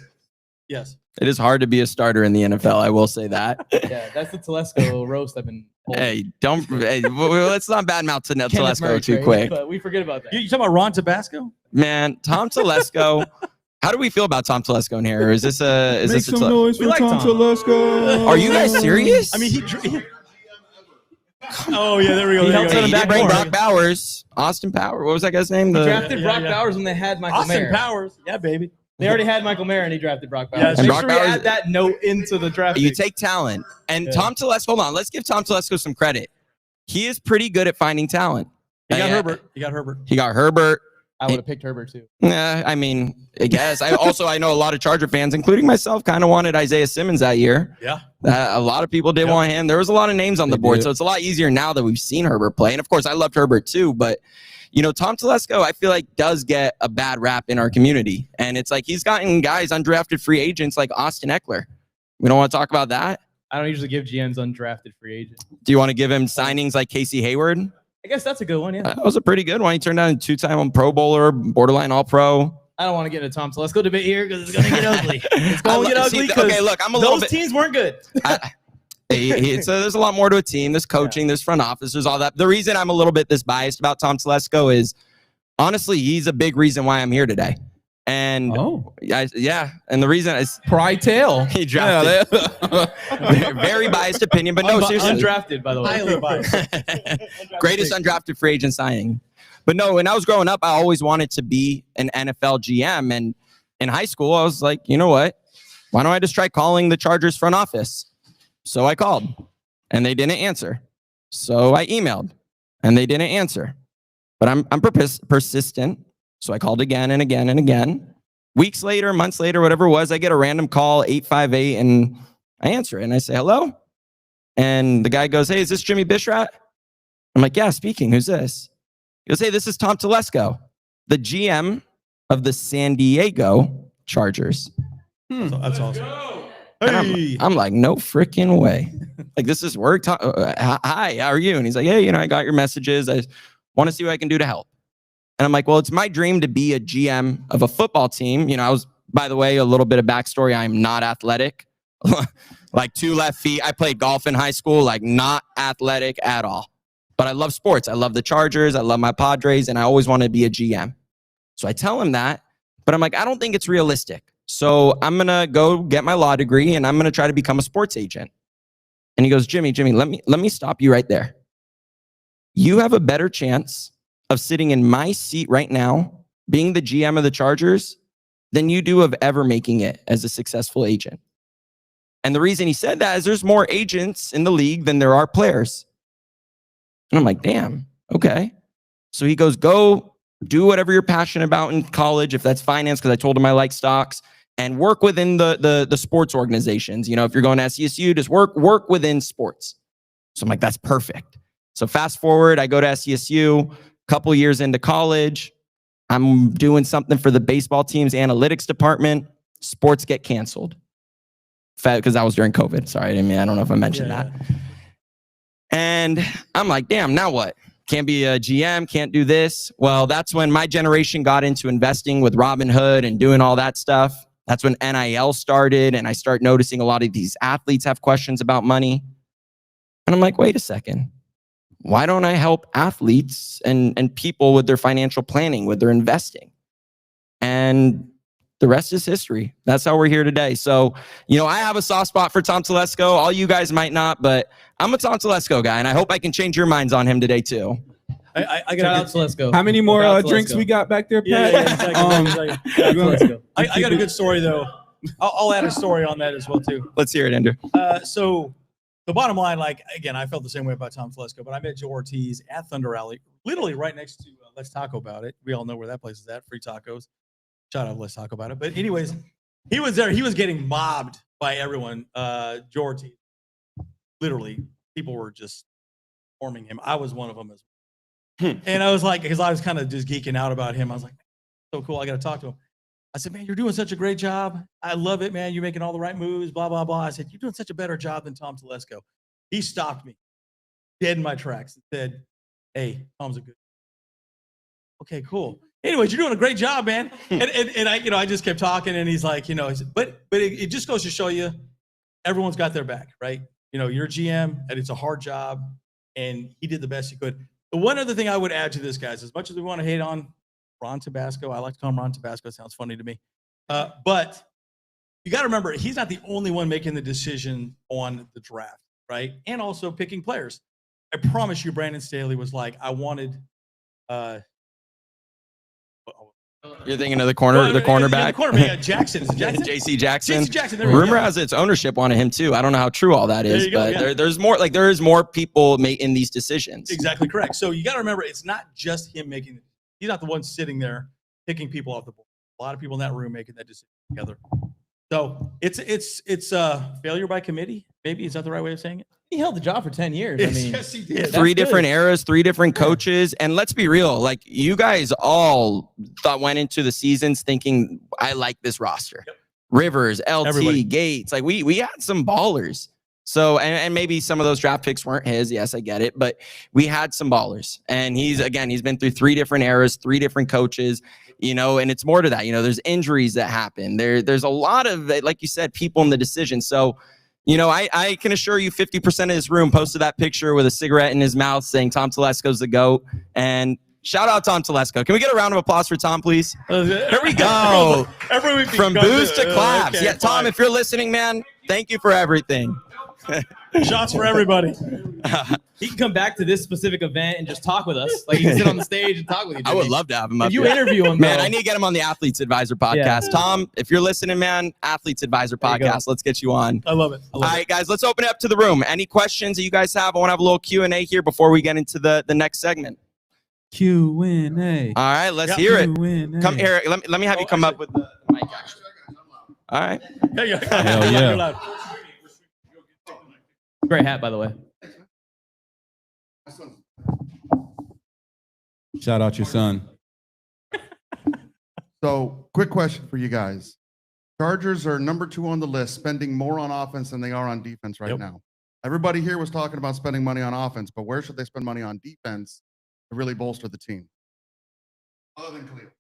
Yes. It is hard to be a starter in the NFL. I will say that. Yeah, that's the Telesco roast I've been. Hey, don't. Hey, let's not badmouth Kenneth Telesco Murray too trade, quick, But we forget about that. You talking about Ron Tabasco? man. Tom Telesco. How do we feel about Tom Telesco in here? Is this a? Is Make this a some noise We for like Tom Tom. Telesco. Are you guys serious? I mean, oh yeah, there we go. He There helped you him go. Hey, back you bring more. Brock Bowers, Austin Power. What was that guy's name? He The drafted Yeah, Brock yeah. Bowers when they had Michael Austin Mayer. Powers. Yeah, baby. They already had Michael Mayer and he drafted Brock Yeah, Bowers. and Make Brock sure we Bowers- add that note into the draft. you pick. take talent, and Yeah. Tom Telesco. Hold on, let's give Tom Telesco some credit. He is pretty good at finding talent. You got Yeah. Herbert. You got Herbert. He got Herbert. I would have picked Herbert too. I mean, I guess. I know a lot of Charger fans, including myself, kind of wanted Isaiah Simmons that year. Yeah. A lot of people did Yep. want him. There was a lot of names on the They board, did. so it's a lot easier now that we've seen Herbert play. And of course, I loved Herbert too. But Tom Telesco, I feel like does get a bad rap in our community, and it's like he's gotten guys undrafted free agents like Austin Eckler. We don't want to talk about that. I don't usually give GMs undrafted free agents. Do you want to give him signings like Casey Hayward? I guess that's a good one. Yeah. That was a pretty good one. He turned out a two-time Pro Bowler, borderline All-Pro. I don't want to get into Tom Telesco debate here because it's going to get ugly. It's going to get ugly because Okay, look, I'm a little those bit. teams weren't good. There's a lot more to a team. There's coaching, there's front office, there's all that. The reason I'm a little bit this biased about Tom Telesco is, honestly, he's a big reason why I'm here today. And and the reason is Pry tail. he drafted. Very biased opinion, but no, seriously. Undrafted, by the way. Highly biased. Greatest undrafted free agent signing. But no, when I was growing up, I always wanted to be an NFL GM. And in high school, I was like, you know what? Why don't I just try calling the Chargers front office? So I called and they didn't answer. So I emailed and they didn't answer. But I'm persistent. So I called again and again and again. Weeks later, months later, whatever it was, I get a random call, 858, and I answer it and I say, hello. And the guy goes, hey, is this Jimmy Bishrat? I'm like, yeah, speaking. Who's this? He goes, hey, this is Tom Telesco, the GM of the San Diego Chargers. That's awesome. And I'm like, no freaking way. Like, this is work. Hi, how are you? And he's like, hey, I got your messages. I want to see what I can do to help. And I'm like, well, it's my dream to be a GM of a football team. I was, by the way, a little bit of backstory. I'm not athletic. Like 2 left feet. I played golf in high school, like not athletic at all. But I love sports. I love the Chargers. I love my Padres. And I always wanted to be a GM. So I tell him that. But I'm like, I don't think it's realistic. So I'm going to go get my law degree and I'm going to try to become a sports agent. And he goes, Jimmy, let me stop you right there. You have a better chance of sitting in my seat right now, being the GM of the Chargers, than you do of ever making it as a successful agent. And the reason he said that is there's more agents in the league than there are players. And I'm like, damn, okay. So he goes, go do whatever you're passionate about in college, if that's finance, because I told him I like stocks, and work within the sports organizations. If you're going to SCSU, just work within sports. So I'm like, that's perfect. So fast forward, I go to SCSU, couple years into college, I'm doing something for the baseball team's analytics department. Sports get canceled. Because that was during COVID. Sorry, I don't know if I mentioned that. And I'm like, damn, now what? Can't be a GM, can't do this. Well, that's when my generation got into investing with Robinhood and doing all that stuff. That's when NIL started, and I start noticing a lot of these athletes have questions about money. And I'm like, wait a second. Why don't I help athletes and people with their financial planning, with their investing? And the rest is history. That's how we're here today. So, I have a soft spot for Tom Telesco. All you guys might not, but I'm a Tom Telesco guy, and I hope I can change your minds on him today too. I Shout got out to Telesco. How many more Shout out to drinks Telesco. we got back there, Yeah, Pat? exactly. You wanna- I got a good story though. I'll add a story on that as well too. Let's hear it, Andrew. So the bottom line, again, I felt the same way about Tom Telesco, but I met Joe Ortiz at Thunder Alley, literally right next to Let's Taco About It. We all know where that place is at, free tacos. Shout out, Let's Talk About It. But anyways, he was there. He was getting mobbed by everyone. Joe Ortiz, literally, people were just forming him. I was one of them as well. And I was like, because I was kind of just geeking out about him. I was like, so cool. I got to talk to him. I said, man, you're doing such a great job. I love it, man. You're making all the right moves, blah, blah, blah. I said, you're doing such a better job than Tom Telesco. He stopped me dead in my tracks and said, hey, Tom's a good. Okay, cool. Anyways, you're doing a great job, man. And I just kept talking, and he's like, he said, but it just goes to show you, everyone's got their back, right? You're a GM, and it's a hard job, and he did the best he could. The one other thing I would add to this, guys, as much as we want to hate on Ron Tabasco, I like to call him Ron Tabasco. It sounds funny to me. But you got to remember, he's not the only one making the decision on the draft, right? And also picking players. I promise you, Brandon Staley was like, I wanted. You're thinking of the cornerback? The cornerback, Jackson. Is it Jackson? JC Jackson. JC Jackson. There we go. Rumor has its ownership wanted him too. I don't know how true all that is, but there's more. Like there is more people making these decisions. Exactly correct. So you got to remember, it's not just him making. He's not the one sitting there picking people off the board. A lot of people in that room making that decision together. So it's failure by committee. Maybe is that the right way of saying it? He held the job for 10 years. I mean, yes, he did. Three different eras, three different coaches. And let's be real, like you guys all went into the seasons thinking, I like this roster. Yep. Rivers, LT, Everybody. Gates. Like we had some ballers. So, and maybe some of those draft picks weren't his. Yes, I get it. But we had some ballers. And he's been through three different eras, three different coaches, and it's more to that. There's injuries that happen. There's a lot of, like you said, people in the decision. So, I can assure you 50% of this room posted that picture with a cigarette in his mouth saying Tom Telesco's the GOAT. And shout out Tom Telesco. Can we get a round of applause for Tom, please? Here we go. From boos to claps. Okay, yeah, Tom, fine. if you're listening, man, thank you for everything. Shots for everybody. he can come back to this specific event and just talk with us. Like he can sit on the stage and talk with you. I would love to have him up If you here. interview him, Man, though, I need to get him on the Athletes Advisor podcast. Yeah. Tom, if you're listening, man, Athletes Advisor There you go. podcast. Let's get you on. I love it. All right, guys, let's open it up to the room. Any questions that you guys have? I want to have a little Q&A here before we get into the next segment. Q&A. All right, let's hear it. Q&A. Come here. Let me have you come up with the mic. All right. Hell yeah. great hat, by the way. Shout out your son. So, quick question for you guys. Chargers are number 2 on the list, spending more on offense than they are on defense right now. Everybody here was talking about spending money on offense, but where should they spend money on defense to really bolster the team? Other than Khalil.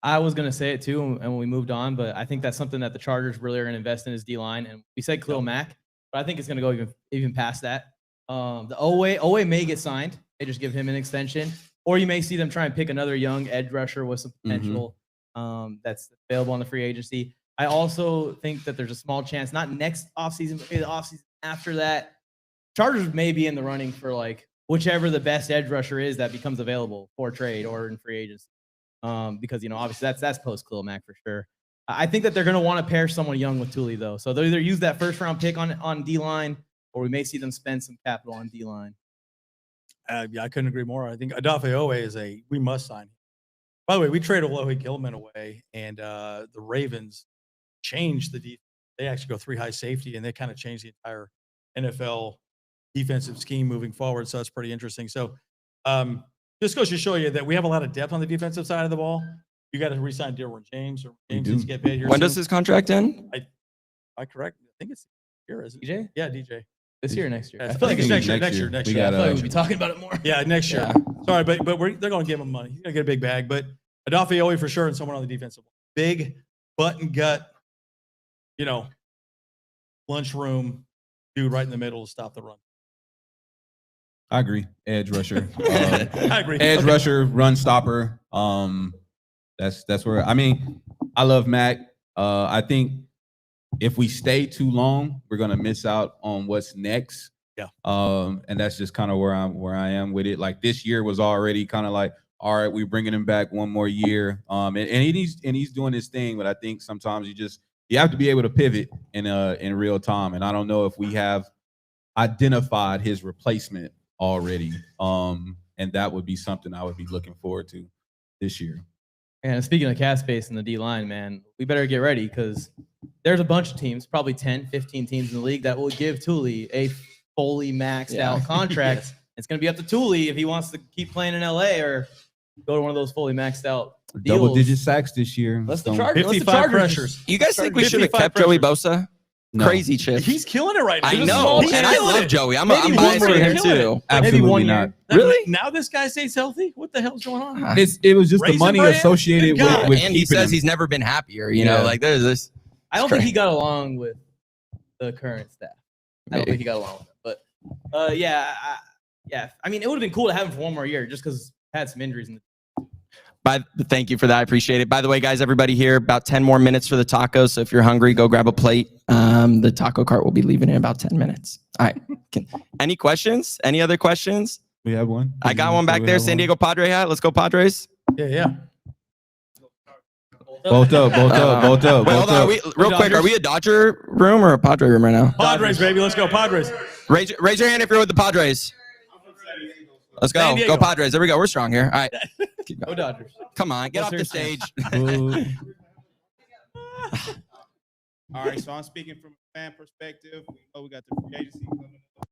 I was going to say it too, and when we moved on, but I think that's something that the Chargers really are going to invest in is D-line. And we said Khalil Mack, but I think it's going to go even past that. The Owe may get signed. They just give him an extension. Or you may see them try and pick another young edge rusher with some potential that's available on the free agency. I also think that there's a small chance, not next offseason, but maybe the offseason after that, Chargers may be in the running for like whichever the best edge rusher is that becomes available for trade or in free agency. Because, obviously that's post Khalil Mack for sure. I think that they're going to want to pair someone young with Thule, though. So they'll either use that first round pick on D-line, or we may see them spend some capital on D-line. Yeah, I couldn't agree more. I think Odafe Owe is we must sign. By the way, we traded Alohi Gilman away, and the Ravens changed the defense. They actually go 3 high safety, and they kind of changed the entire NFL defensive scheme moving forward. So it's pretty interesting. So this goes to show you that we have a lot of depth on the defensive side of the ball. You got to re-sign Derwin James, or James needs to get paid here. When soon. does his contract end? I correct? I think it's here, is it? DJ? Yeah, DJ. This year or next year? I feel like it's next year. Next year. We I feel like we'll be talking about it more. Yeah, next year. Sorry, but they're going to give him money. He's going to get a big bag. But Odafe Owe for sure, and someone on the defensive line. Big butt and gut, lunchroom dude right in the middle to stop the run. I agree. Edge rusher. I agree. Edge Okay. rusher, run stopper. That's where I love Mac. I think if we stay too long, we're gonna miss out on what's next. Yeah. And that's just kind of where I am with it. Like this year was already kind of like, all right, we're bringing him back one more year. And he's doing his thing, but I think sometimes you have to be able to pivot in real time. And I don't know if we have identified his replacement already. And that would be something I would be looking forward to this year. And speaking of cap space in the D-line, man, we better get ready because there's a bunch of teams, probably 10, 15 teams in the league that will give Thule a fully maxed out contract. It's going to be up to Thule if he wants to keep playing in LA or go to one of those fully maxed out Double digit deals. sacks this year. Let's the Don't- Chargers. 55 pressures. You guys think we should have 55 kept Joey pressures. Bosa? No. Crazy chip. He's killing it right now. I He's a know, small and kid. I Killing love it. Joey. I'm Maybe biased one for more him year. too. Absolutely Maybe one not. year. Really? Now this guy stays healthy. What the hell's going on? It was just the Raisin money brand? associated Good with, God. with And he keeping says him. he's never been happier. You Yeah. know, like there's this. I don't think he got along with the current staff. I don't Maybe. think he got along with them. But yeah. I mean, it would have been cool to have him for one more year just because had some injuries in the Thank you for that. I appreciate it. By the way, guys, everybody here, about 10 more minutes for the tacos. So if you're hungry, go grab a plate. The taco cart will be leaving in about 10 minutes. All right. Any questions? Any other questions? We have one. I got one back there. San Diego Padre hat. Let's go Padres. Yeah. Both up. Wait, hold on. Real quick, are we a Dodger room or a Padre room right now? Padres, baby. Let's go, Padres. Raise your hand if you're with the Padres. Let's go. San Diego. Go Padres. There we go. We're strong here. All right. Keep Go going. Dodgers. Come on. Get off the What's stage. All right, so I'm speaking from a fan perspective. We know we got the free agency coming up.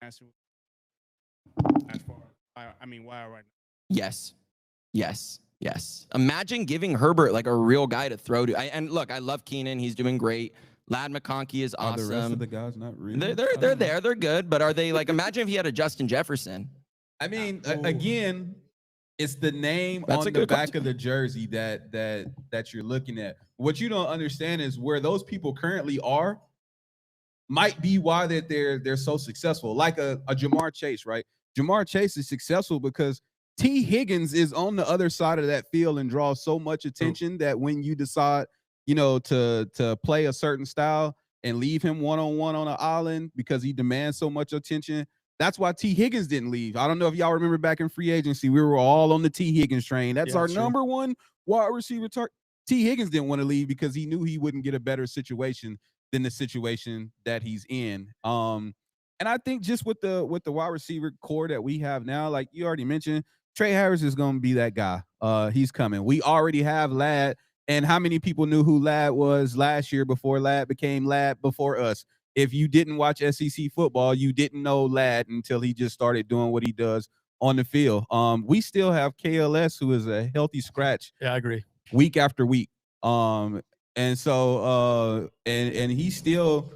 Answer as far why right now? Yes. Imagine giving Herbert like a real guy to throw to. And look, I love Keenan. He's doing great. Lad McConkey is Are awesome. the rest of the guys not really? They're there. They're good. But are they like? Imagine if he had a Justin Jefferson. I mean, again, it's the name That's a on the good back question. of the jersey that you're looking at. What you don't understand is where those people currently are might be why that they're so successful. Like a Jamar Chase, right? Jamar Chase is successful because T. Higgins is on the other side of that field and draws so much attention that when you decide, to play a certain style and leave him one-on-one on an island because he demands so much attention, that's why T. Higgins didn't leave. I don't know if y'all remember back in free agency, we were all on the T. Higgins train. That's our number one wide receiver. T. Higgins didn't want to leave because he knew he wouldn't get a better situation than the situation that he's in. And I think just with the wide receiver core that we have now, like you already mentioned, Trey Harris is going to be that guy. He's coming. We already have Lad. And how many people knew who Lad was last year before Lad became Lad before us? If you didn't watch SEC football, you didn't know Lad until he just started doing what he does on the field. We still have KLS, who is a healthy scratch. Yeah, I agree. Week after week. And so and he's still,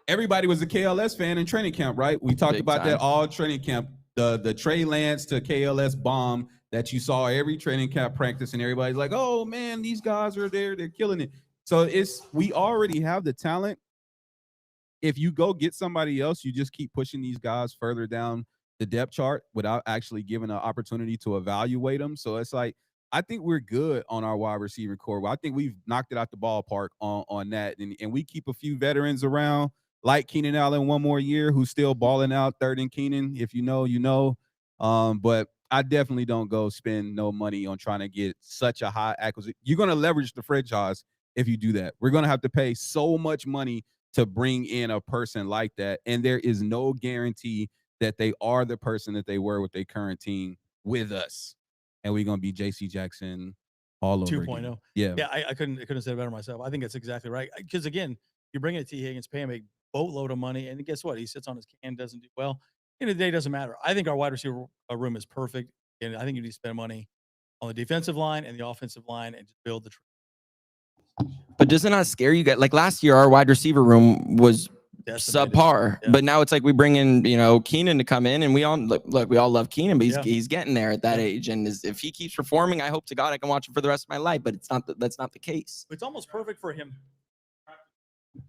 everybody was a KLS fan in training camp, right? We talked Big about time. that all training camp. The Trey Lance to KLS bomb that you saw every training camp practice, and everybody's like, oh man, these guys are there, they're killing it. So we already have the talent. If you go get somebody else, you just keep pushing these guys further down the depth chart without actually giving an opportunity to evaluate them. So it's like, I think we're good on our wide receiver core. I think we've knocked it out the ballpark on that. And we keep a few veterans around, like Keenan Allen one more year, who's still balling out, third in Keenan. If you know, you know. But I definitely don't go spend no money on trying to get such a high acquisition. You're going to leverage the franchise if you do that. We're going to have to pay so much money to bring in a person like that. And there is no guarantee that they are the person that they were with their current team with us. And we're going to be JC Jackson all over 2.0. again. Yeah. Yeah, I couldn't have said it better myself. I think that's exactly right. Because again, you bring in T. Higgins, pay him a boatload of money, and guess what? He sits on his can, doesn't do well. End of the day, it doesn't matter. I think our wide receiver room is perfect, and I think you need to spend money on the defensive line and the offensive line and just build the. But does it not scare you guys? Like last year, our wide receiver room was Decimated. subpar. Yeah. But now it's like we bring in, Keenan to come in, and we all look. We all love Keenan, but Yeah. he's getting there at that age. And if he keeps performing, I hope to God I can watch him for the rest of my life. But that's not the case. It's almost perfect for him.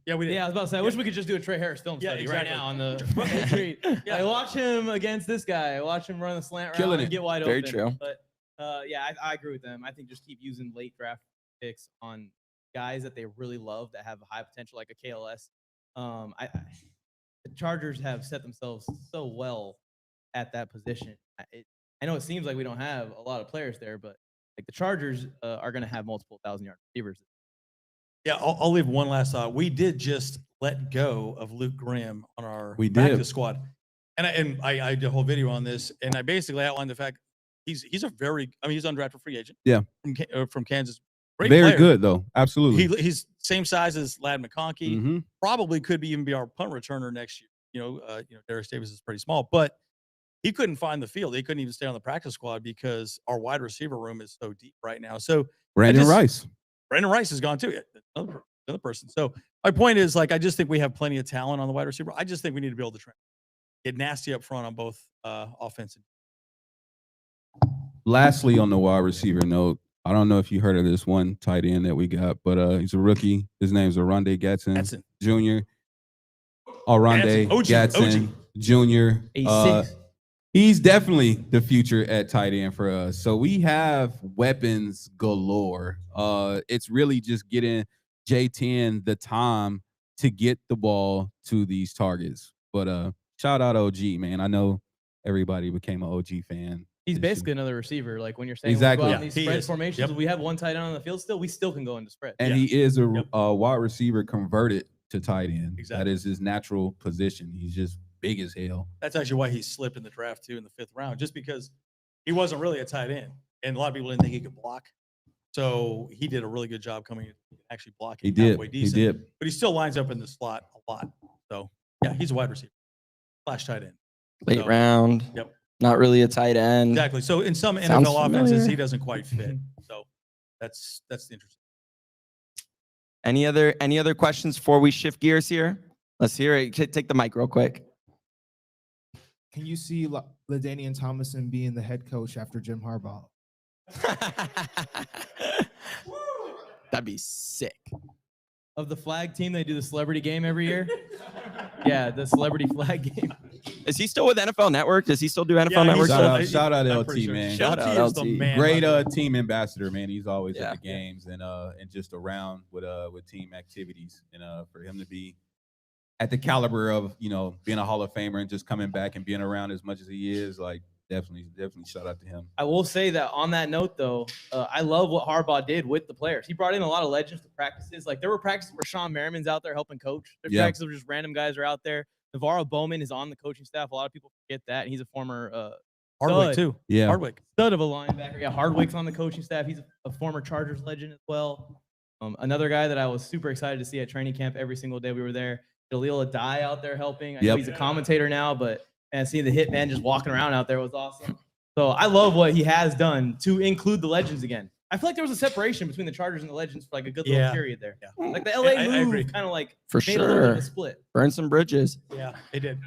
Yeah, we did. Yeah, I was about to say, I wish we could just do a Trey Harris film Yeah, study exactly. right now on the street. I watch him against this guy. Watch him run the slant route Killing and it. get wide Very open. true. But yeah, I agree with them. I think just keep using late draft picks on guys that they really love that have high potential, like a KLS. The Chargers have set themselves so well at that position. I know it seems like we don't have a lot of players there, but like the Chargers are going to have multiple 1,000-yard receivers. Yeah, I'll leave one last thought. We did just let go of Luke Grimm on our We did. practice squad, and I did a whole video on this, and I basically outlined the fact he's a very, he's undrafted free agent. Yeah. From Kansas Great Very player. good though. Absolutely. He's same size as Lad McConkey. Mhm. Probably could even be our punt returner next year. Darius Davis is pretty small, but he couldn't find the field. He couldn't even stay on the practice squad because our wide receiver room is so deep right now. So Brandon Rice. Brandon Rice is gone too. Yeah, another person. So my point is, like, I just think we have plenty of talent on the wide receiver. I just think we need to be able to get nasty up front on both offense and. Lastly, on the wide receiver note, I don't know if you heard of this one tight end that we got, but he's a rookie. His name's Oronde Gatson Jr. Oronde Gatson Jr. He's definitely the future at tight end for us. So we have weapons galore. It's really just getting J10 the time to get the ball to these targets. But shout out OG, man. I know everybody became an OG fan. He's basically another receiver. Like when you're saying Exactly. we go out in these He spread is. formations, Yep. we have one tight end on the field still, we still can go into spread. And he is a wide receiver converted to tight end. Exactly. That is his natural position. He's just big as hell. That's actually why he slipped in the draft too in the 5th round, just because he wasn't really a tight end, and a lot of people didn't think he could block. So he did a really good job coming in, actually blocking. He did. Halfway decent, He did. but he still lines up in the slot a lot. So yeah, he's a wide receiver, / tight end. Late So, round. Yep. Not really a tight end. Exactly. So in some Sounds NFL offenses, familiar. he doesn't quite fit. So that's the interesting. Any other questions before we shift gears here? Let's hear it. Take the mic real quick. Can you see LaDainian Tomlinson being the head coach after Jim Harbaugh? That'd be sick. Of the flag team, they do the celebrity game every year. Yeah, the celebrity flag game. Is he still with NFL Network? Does he still do NFL Yeah, Network? he's stuff? Shout out I'm LT, pretty sure. man. Shout out is the LT. man, Great by the way. team ambassador, man. He's always Yeah. at the games and just around with team activities. And for him to be at the caliber of, being a Hall of Famer and just coming back and being around as much as he is, like definitely shout out to him. I will say that on that note, though, I love what Harbaugh did with the players. He brought in a lot of legends to practices. Like there were practices where Sean Merriman's out there helping coach. There's Yeah. practices where just random guys are out there. Navarro Bowman is on the coaching staff. A lot of people forget that. And he's a former Hardwick stud. too. Yeah. Hardwick. Stud of a linebacker. Yeah, Hardwick's on the coaching staff. He's a former Chargers legend as well. Another guy that I was super excited to see at training camp every single day we were there. Jaleel Adai out there helping. I know Yep. he's a commentator now, but seeing the hitman just walking around out there was awesome. So I love what he has done to include the legends again. I feel like there was a separation between the Chargers and the Legends for like a good little Yeah. period there. Yeah. Like the LA I move agree. kind of like For made a little bit of sure. a split. Burn some bridges. Yeah, they did.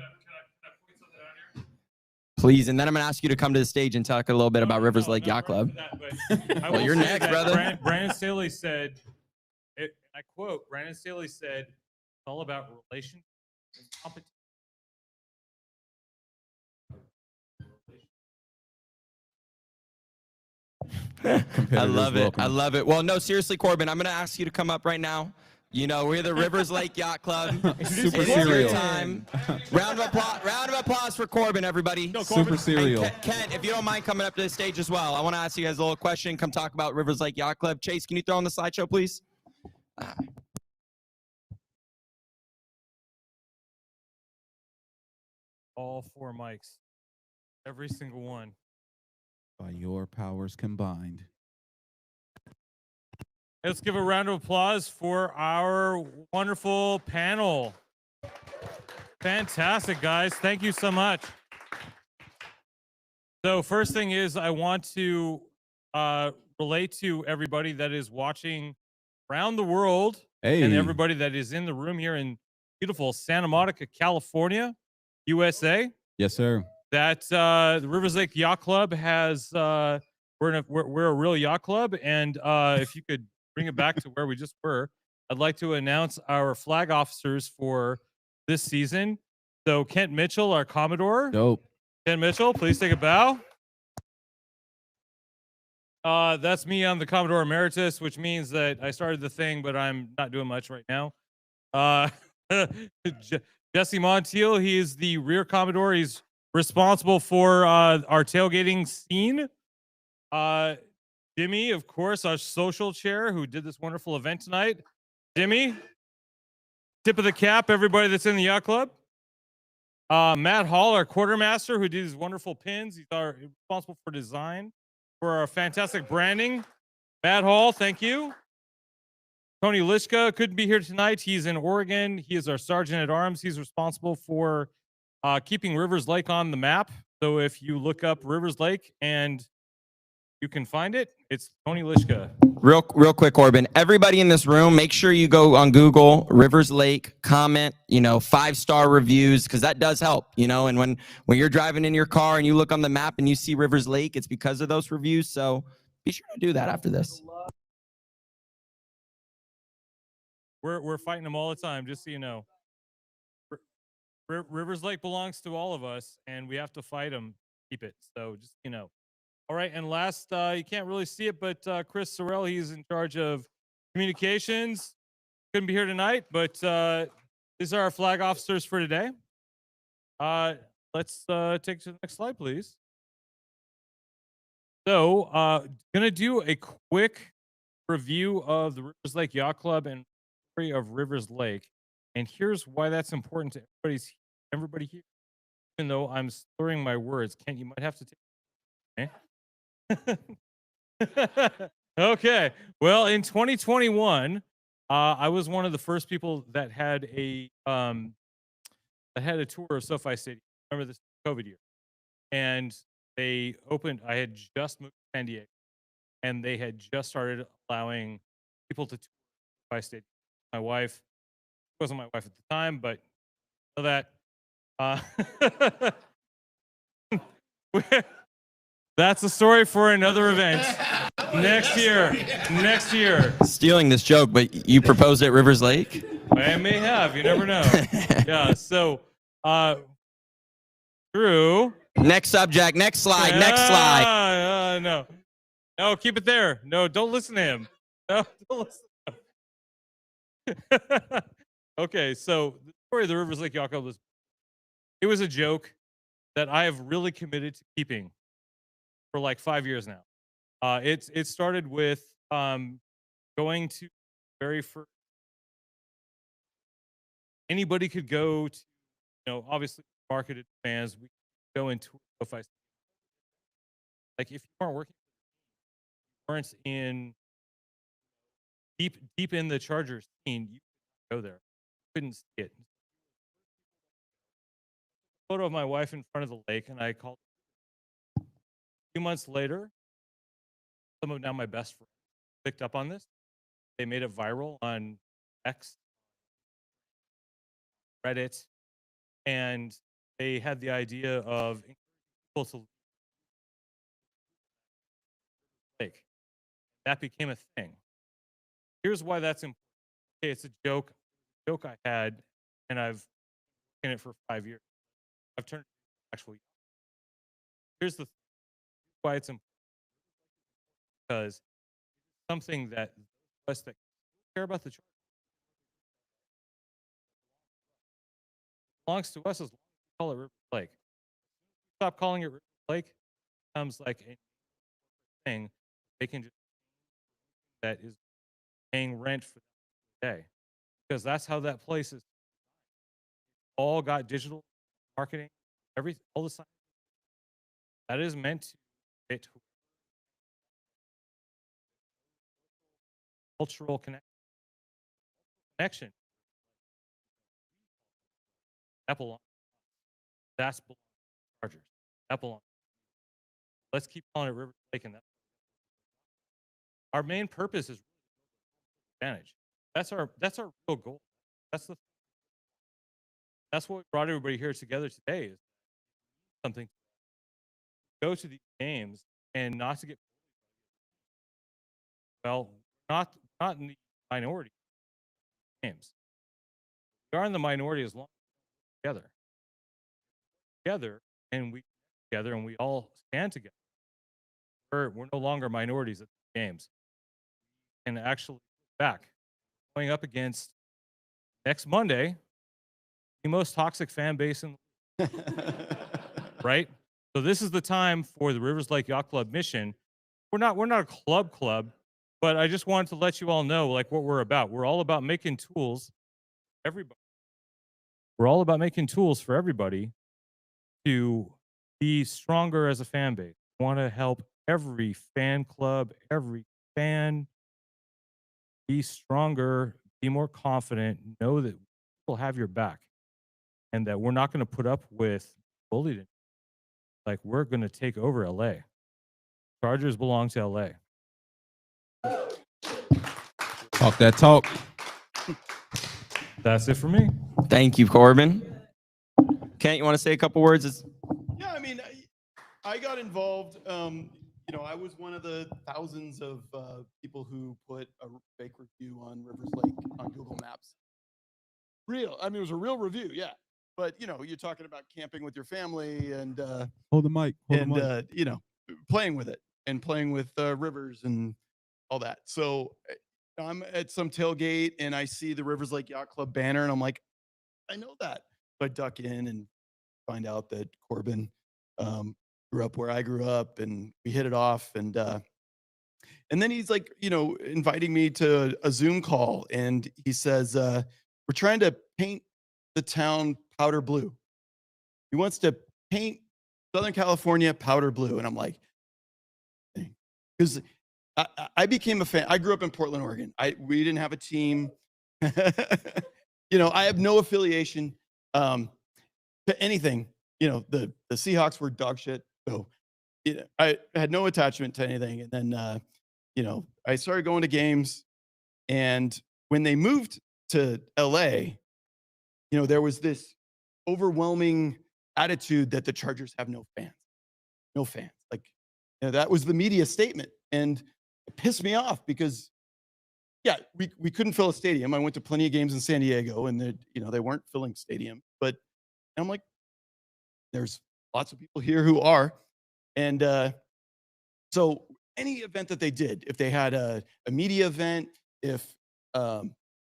Please. And then I'm going to ask you to come to the stage and talk a little bit about Rivers Lake Yacht Club. Well, you're next, brother. Brandon Staley said, I quote, Brandon Staley said, it's all about relations and competition. I love it. I love it. Well, no, seriously, Corbin, I'm going to ask you to come up right now. We're the Rivers Lake Yacht Club. Super It's your serial. time. Round of applause for Corbin, everybody. Super serial. And Kent, if you don't mind coming up to the stage as well, I want to ask you guys a little question. Come talk about Rivers Lake Yacht Club. Chase, can you throw on the slideshow, please? All 4 mics. Every single one. By your powers combined. Let's give a round of applause for our wonderful panel. Fantastic, guys. Thank you so much. So first thing is I want to relate to everybody that is watching around the world Hey. and everybody that is in the room here in beautiful Santa Monica, California, USA, Yes, sir. that the Rivers Lake Yacht Club has we're a real yacht club, and if you could bring it back to where we just were, I'd like to announce our flag officers for this season. So Kent Mitchell, our Commodore. Dope. Kent Mitchell, please take a bow. That's me. I'm the Commodore Emeritus, which means that I started the thing, but I'm not doing much right now. Jesse Montiel, he is the Rear Commodore. He's responsible for our tailgating scene. Jimmy, of course, our social chair, who did this wonderful event tonight. Jimmy, tip of the cap, everybody that's in the yacht club. Matt Hall, our quartermaster, who did these wonderful pins. He's responsible for design, for our fantastic branding. Matt Hall, thank you. Tony Lishka couldn't be here tonight. He's in Oregon. He is our sergeant at arms. He's responsible for keeping Rivers Lake on the map. So if you look up Rivers Lake and you can find it, it's Tony Lishka. Real quick, Corbin. Everybody in this room, make sure you go on Google, Rivers Lake, comment, 5-star reviews, because that does help, and when you're driving in your car and you look on the map and you see Rivers Lake, it's because of those reviews. So be sure to do that after this. We're fighting them all the time, just so you know. Rivers Lake belongs to all of us, and we have to fight them, keep it. So just, All right, and last, you can't really see it, but Chris Sorrell, he's in charge of communications. Couldn't be here tonight, but these are our flag officers for today. Let's take to the next slide, please. So, gonna do a quick review of the Rivers Lake Yacht Club and of Rivers Lake, and here's why that's important to everybody here. Even though I'm slurring my words, Kent, you might have to take. Okay. Well, in 2021, I was one of the first people that had a tour of SoFi Stadium. Remember this COVID year, and they opened. I had just moved to San Diego, and they had just started allowing people to tour SoFi Stadium. My wife wasn't my wife at the time, but you know that. That's a story for another event. Next year. Stealing this joke, but you proposed at Rivers Lake? I may have. You never know. Yeah. So, Drew. Next subject. Next slide. No, keep it there. No, don't listen to him. No, don't listen to him. Okay, so the story of the Rivers Lake Yacht Club was a joke that I have really committed to keeping for like 5 years now. It started with going to very first. Anybody could go to, obviously marketed fans. We go into SoFi. Like if you weren't working, you weren't in deep in the Chargers scene, you couldn't go there. You couldn't see it. Photo of my wife in front of the lake, and I called. A few months later, some of now my best friends picked up on this. They made it viral on X, Reddit, and they had the idea of people to lake. That became a thing. Here's why that's important. Okay, it's a joke I had, and I've been in it for 5 years. I've turned it into actual. Here's the why it's important. Because it's something that us that care about the church belongs to us as long as we call it River Lake. Stop calling it River Lake, it becomes like a thing. They can just that is paying rent for the day, because that's how that place is. All got digital marketing, everything, all the sign. That is meant to fit cultural connection. That belongs. That's belongs to Chargers. That belongs. Let's keep calling it River Lake, and that. Our main purpose is advantage. That's our real goal. That's what brought everybody here together today. Is something. Go to these games and not to get. Well, not in the minority games. We are in the minority as long as we're together, and we together, and we all stand together. We're no longer minorities at the games. And actually back going up against next Monday the most toxic fan base in right. So this is the time for the Rivers Lake Yacht Club mission. We're not a club, but I just wanted to let you all know like what we're about. We're all about making tools for everybody. We're all about making tools for everybody to be stronger as a fan base. We want to help every fan club, every fan be stronger, be more confident, know that we'll have your back and that we're not going to put up with bullying. Like, we're going to take over LA. Chargers belong to LA. Talk that talk. That's it for me. Thank you, Corbin. Kent, you want to say a couple words? Yeah, I mean, I got involved. You know, I was one of the thousands of people who put a fake review on Rivers Lake on Google Maps. Real. I mean, it was a real review, yeah. But, you know, you're talking about camping with your family and Hold the mic. you know, playing with it and playing with Rivers and all that. So I'm at some tailgate and I see the Rivers Lake Yacht Club banner and I'm like, I know that. So I duck in and find out that Corbin grew up where I grew up and we hit it off. And then he's like, you know, inviting me to a Zoom call and he says, we're trying to paint the town powder blue. He wants to paint Southern California powder blue. And I'm like, because I became a fan. I grew up in Portland, Oregon. We didn't have a team. You know, I have no affiliation to anything. You know, the Seahawks were dog shit. So you know, I had no attachment to anything. And then, you know, I started going to games. And when they moved to LA, you know, there was this overwhelming attitude that the Chargers have no fans. No fans. Like, you know, that was the media statement. And it pissed me off because, yeah, we couldn't fill a stadium. I went to plenty of games in San Diego and you know, they weren't filling stadium. But I'm like, there's lots of people here who are. And so any event that they did, if they had a media event, if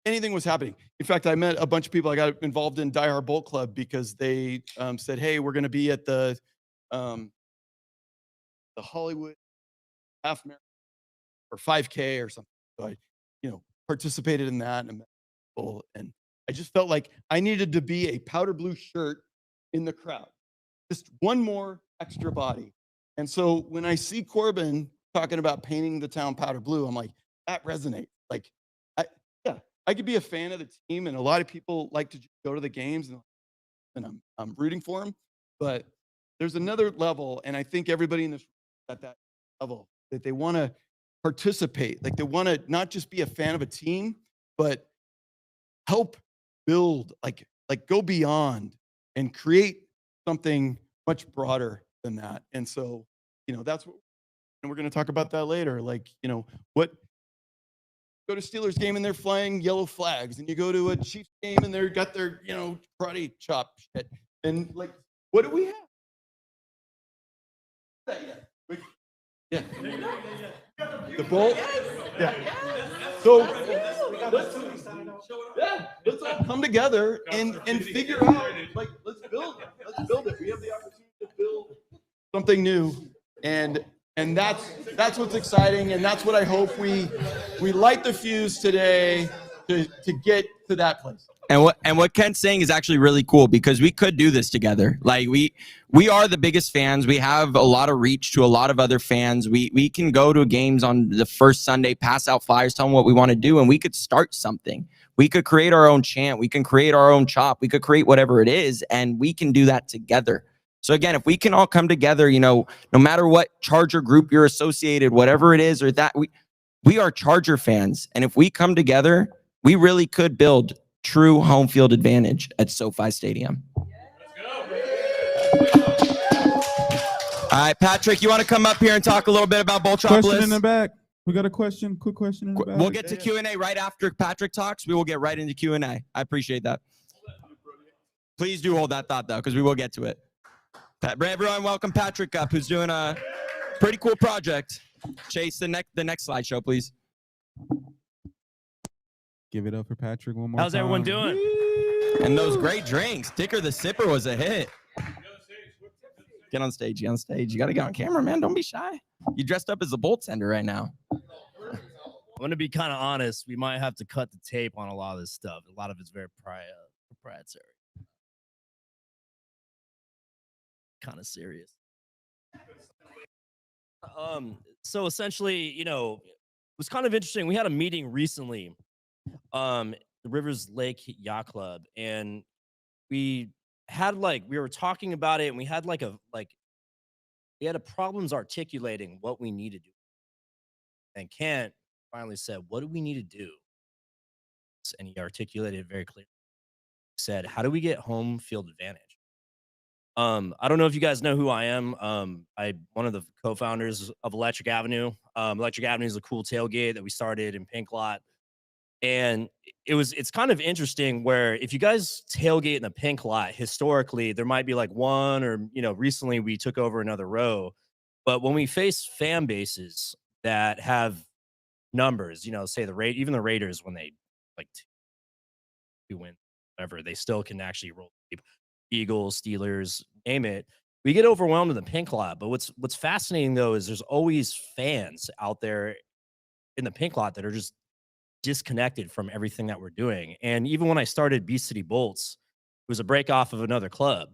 anything was happening. In fact, I met a bunch of people. I got involved in Die Hard Bolt Club because they said, hey, we're going to be at the Hollywood half marathon or 5K or something. So I, you know, participated in that and met people, and I just felt like I needed to be a powder blue shirt in the crowd. Just one more extra body. And so when I see Corbin talking about painting the town powder blue, I'm like, that resonates. Like, I could be a fan of the team, and a lot of people like to go to the games, and I'm rooting for them. But there's another level, and I think everybody in this room at that level that they want to participate. Like, they want to not just be a fan of a team, but help build, like go beyond and create something much broader than that. And so, you know, that's what, and we're going to talk about that later. Like, you know, what, go to Steelers game and they're flying yellow flags, and you go to a Chiefs game and they're got their, you know, karate chop shit. And like, what do we have? Yeah. The bowl? Yeah. So let's all come together and figure out, like, let's build it. Let's build it. We have the opportunity to build something new. And that's what's exciting, and that's what I hope we light the fuse today to get to that place. And what Kent's saying is actually really cool, because we could do this together. Like, we are the biggest fans. We have a lot of reach to a lot of other fans. We can go to games on the first Sunday, pass out flyers, tell them what we want to do, and we could start something. We could create our own chant. We can create our own chop. We could create whatever it is, and we can do that together. So again, if we can all come together, you know, no matter what Charger group you're associated, whatever it is, or that, we are Charger fans. And if we come together, we really could build true home field advantage at SoFi Stadium. All right, Patrick, you want to come up here and talk a little bit about Boltropolis? Question in the back. We got a question. Quick question in the back. We'll get to Q&A right after Patrick talks. We will get right into Q&A. I appreciate that. Please do hold that thought, though, because we will get to it. Everyone, welcome Patrick up, who's doing a pretty cool project. Chase, the next slideshow, please. Give it up for Patrick one more How's time. everyone doing? And those great drinks. Dicker the Sipper was a hit. Get on stage. Get on stage. You got to get on camera, man. Don't be shy. You dressed up as a bolt sender right now. I'm going to be kind of honest. We might have to cut the tape on a lot of this stuff. A lot of it's very proprietary. Kind of serious. So essentially, you know, was kind of interesting. We had a meeting recently, the Rivers Lake Yacht Club, and we were talking about it, and we had we had a problems articulating what we need to do. And Kent finally said, "What do we need to do?" And he articulated it very clearly. He said, "How do we get home field advantage?" I don't know if you guys know who I am. I'm one of the co-founders of Electric Avenue. Electric Avenue is a cool tailgate that we started in Pink Lot. And it's kind of interesting where if you guys tailgate in a Pink Lot, historically, there might be like one or, recently we took over another row. But when we face fan bases that have numbers, say even the Raiders, when they like two win, whatever, they still can actually roll deep. Eagles, Steelers, name it. We get overwhelmed in the Pink Lot. But what's fascinating though is there's always fans out there in the Pink Lot that are just disconnected from everything that we're doing. And even when I started Beach City Bolts, it was a break off of another club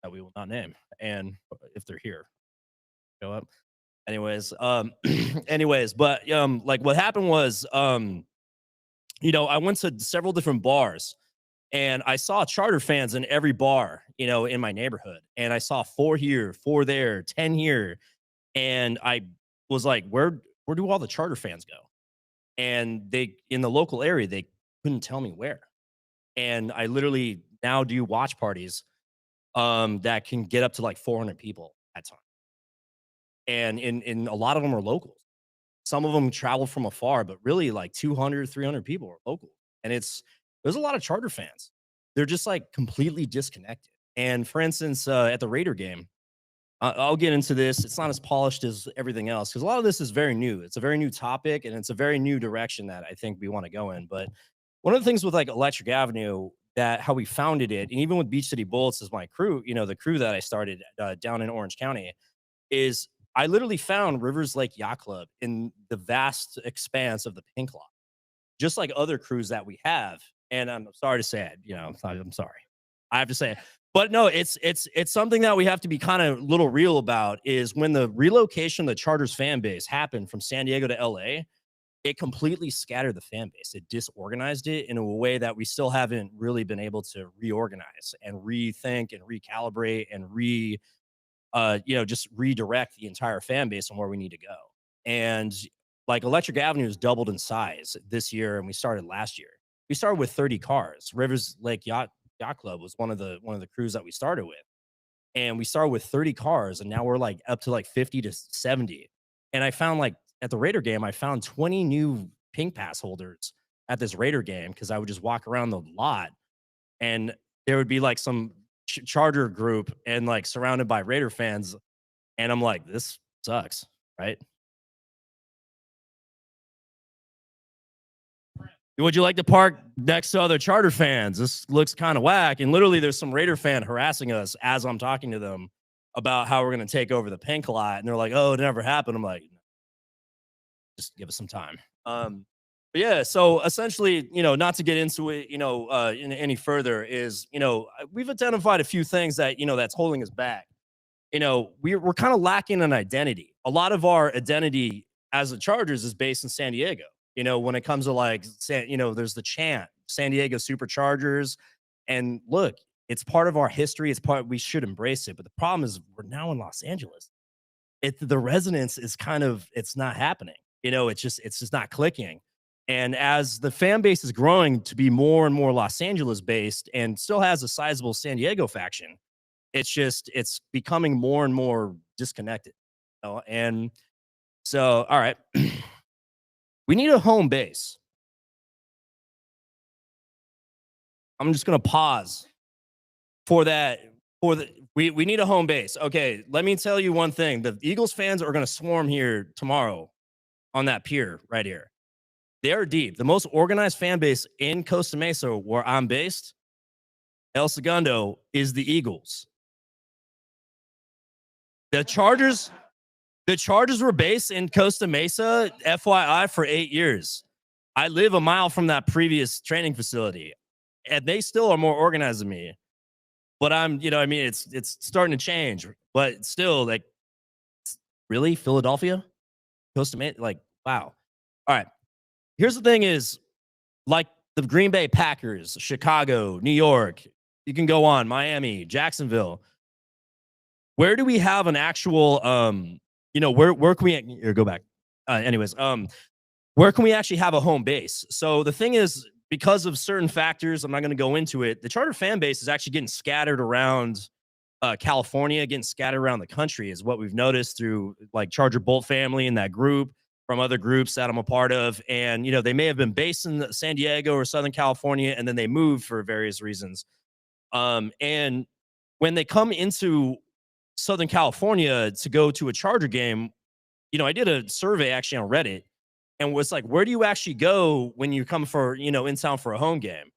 that we will not name. And if they're here, show up. Anyways, but like what happened was, I went to several different bars. And I saw charter fans in every bar, in my neighborhood. And I saw 4 here, 4 there, 10 here. And I was like, where do all the charter fans go? And in the local area, they couldn't tell me where. And I literally now do watch parties that can get up to like 400 people at a time. And in a lot of them are locals. Some of them travel from afar, but really like 200, 300 people are local. And there's a lot of charter fans. They're just like completely disconnected. And for instance, at the Raider game, I'll get into this. It's not as polished as everything else because a lot of this is very new. It's a very new topic and it's a very new direction that I think we want to go in. But one of the things with like Electric Avenue, that how we founded it, and even with Beach City Bullets as my crew, the crew that I started down in Orange County, is I literally found Rivers Lake Yacht Club in the vast expanse of the Pink Lot, just like other crews that we have. And I'm sorry to say it, I'm sorry. I have to say it. But no, it's something that we have to be kind of little real about is when the relocation of the Chargers fan base happened from San Diego to LA, it completely scattered the fan base. It disorganized it in a way that we still haven't really been able to reorganize and rethink and recalibrate and just redirect the entire fan base on where we need to go. And like Electric Avenue has doubled in size this year, and we started last year. We started with 30 cars. Rivers Lake Yacht Club was one of the crews that we started with, and we started with 30 cars, and now we're like up to like 50 to 70. And I found like at the Raider game, I found 20 new Pink Pass holders at this Raider game because I would just walk around the lot, and there would be like some Charger group and like surrounded by Raider fans, and I'm like, this sucks, right? Would you like to park next to other Charter fans? This looks kind of whack. And literally, there's some Raider fan harassing us as I'm talking to them about how we're going to take over the Pink Lot. And they're like, oh, it never happened. I'm like, just give us some time. But yeah, so essentially, not to get into it, any further is, we've identified a few things that, that's holding us back. We're kind of lacking an identity. A lot of our identity as the Chargers is based in San Diego. When it comes to like, there's the chant, San Diego Superchargers. And look, it's part of our history. We should embrace it. But the problem is we're now in Los Angeles. The resonance is it's not happening. It's just not clicking. And as the fan base is growing to be more and more Los Angeles based and still has a sizable San Diego faction, it's becoming more and more disconnected. And so, all right. We need a home base. I'm just going to pause for that. We need a home base. Okay, let me tell you one thing. The Eagles fans are going to swarm here tomorrow on that pier right here. They are deep. The most organized fan base in Costa Mesa, where I'm based, El Segundo, is the Eagles. The Chargers were based in Costa Mesa, FYI, for 8 years. I live a mile from that previous training facility, and they still are more organized than me. But it's starting to change. But still, like, really, Philadelphia, Costa Mesa, like, wow. All right. Here's the thing is, like the Green Bay Packers, Chicago, New York, you can go on, Miami, Jacksonville. Where do we have an actual, where can we, or go back? Where can we actually have a home base? So the thing is, because of certain factors, I'm not going to go into it, the Charger fan base is actually getting scattered around California, getting scattered around the country is what we've noticed through like Charger Bolt family and that group from other groups that I'm a part of. And, they may have been based in San Diego or Southern California, and then they moved for various reasons. And when they come into Southern California to go to a Charger game, I did a survey actually on Reddit and was like, where do you actually go when you come for, in town for a home game?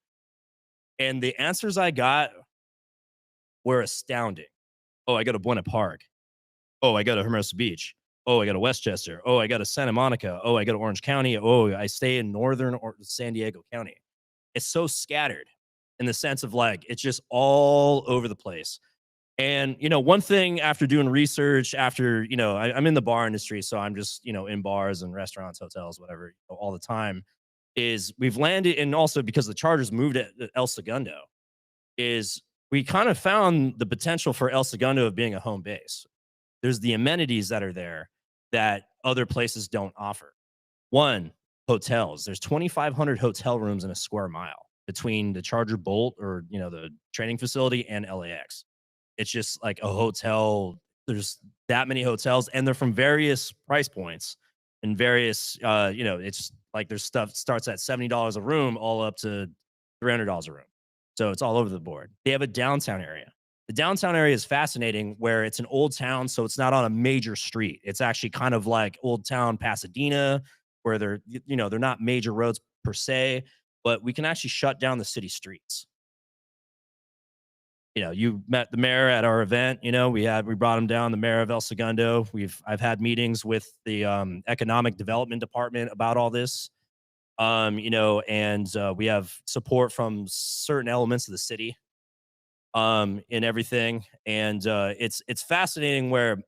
And the answers I got were astounding. Oh, I go to Buena Park. Oh, I go to Hermosa Beach. Oh, I go to Westchester. Oh, I go to Santa Monica. Oh, I go to Orange County. Oh, I stay in northern or San Diego County. It's so scattered in the sense of like, it's just all over the place. And, one thing after doing research, after, I'm in the bar industry, so I'm just, in bars and restaurants, hotels, whatever, all the time, is we've landed, and also because the Chargers moved at El Segundo, is we kind of found the potential for El Segundo of being a home base. There's the amenities that are there that other places don't offer. One, hotels. There's 2,500 hotel rooms in a square mile between the Charger Bolt or, the training facility and LAX. It's just like a hotel. There's that many hotels, and they're from various price points and various, it's like there's stuff starts at $70 a room all up to $300 a room. So it's all over the board. They have a downtown area. The downtown area is fascinating where it's an old town, so it's not on a major street. It's actually kind of like old town Pasadena, where they're not major roads per se, but we can actually shut down the city streets. You met the mayor at our event. We brought him down, the mayor of El Segundo. I've had meetings with the economic development department about all this. And we have support from certain elements of the city, in everything. And it's fascinating where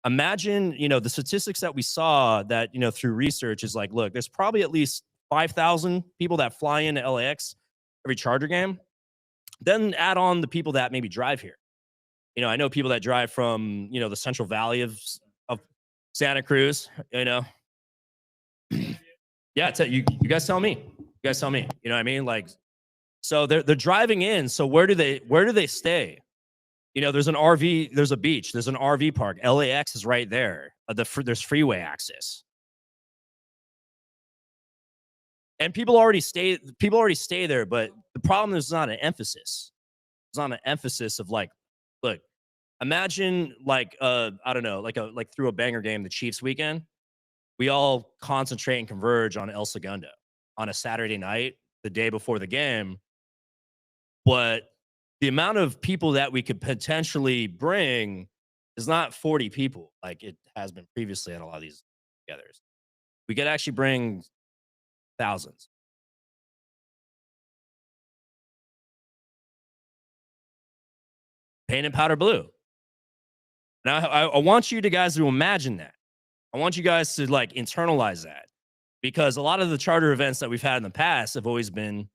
imagine, the statistics that we saw that, through research is like, look, there's probably at least 5,000 people that fly into LAX every Charger game. Then add on the people that maybe drive here. I know people that drive from, the Central Valley of Santa Cruz, Yeah, you guys tell me. You guys tell me. You know what I mean? Like, so they're driving in. So where do they stay? There's an RV, there's a beach, there's an RV park. LAX is right there. There's freeway access. And people already stay there, but the problem is not an emphasis. It's not an emphasis of like, look, imagine like I don't know, like through a banger game, the Chiefs weekend, we all concentrate and converge on El Segundo on a Saturday night, the day before the game. But the amount of people that we could potentially bring is not 40 people like it has been previously at a lot of these togethers. We could actually bring thousands. Painted powder blue. Now, I want you guys to imagine that. I want you guys to like internalize that, because a lot of the Charter events that we've had in the past have always been,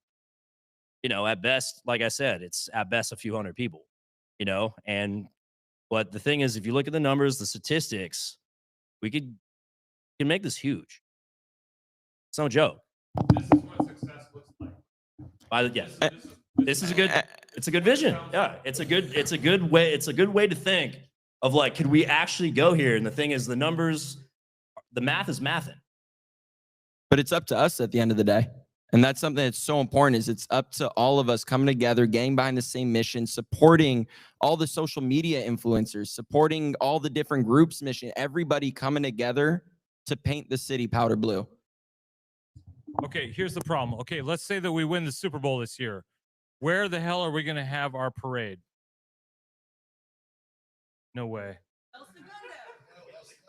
at best, like I said, it's at best a few hundred people, but the thing is, if you look at the numbers, the statistics, we can make this huge. It's no joke. This is what success looks like. This is a good. It's a good vision. Yeah, it's a good way. It's a good way to think of like, could we actually go here? And the thing is, the numbers, the math is mathing. But it's up to us at the end of the day. And that's something that's so important, is it's up to all of us coming together, getting behind the same mission, supporting all the social media influencers, supporting all the different groups' mission, everybody coming together to paint the city powder blue. Okay, here's the problem. Okay, let's say that we win the Super Bowl this year. Where the hell are we going to have our parade? No way.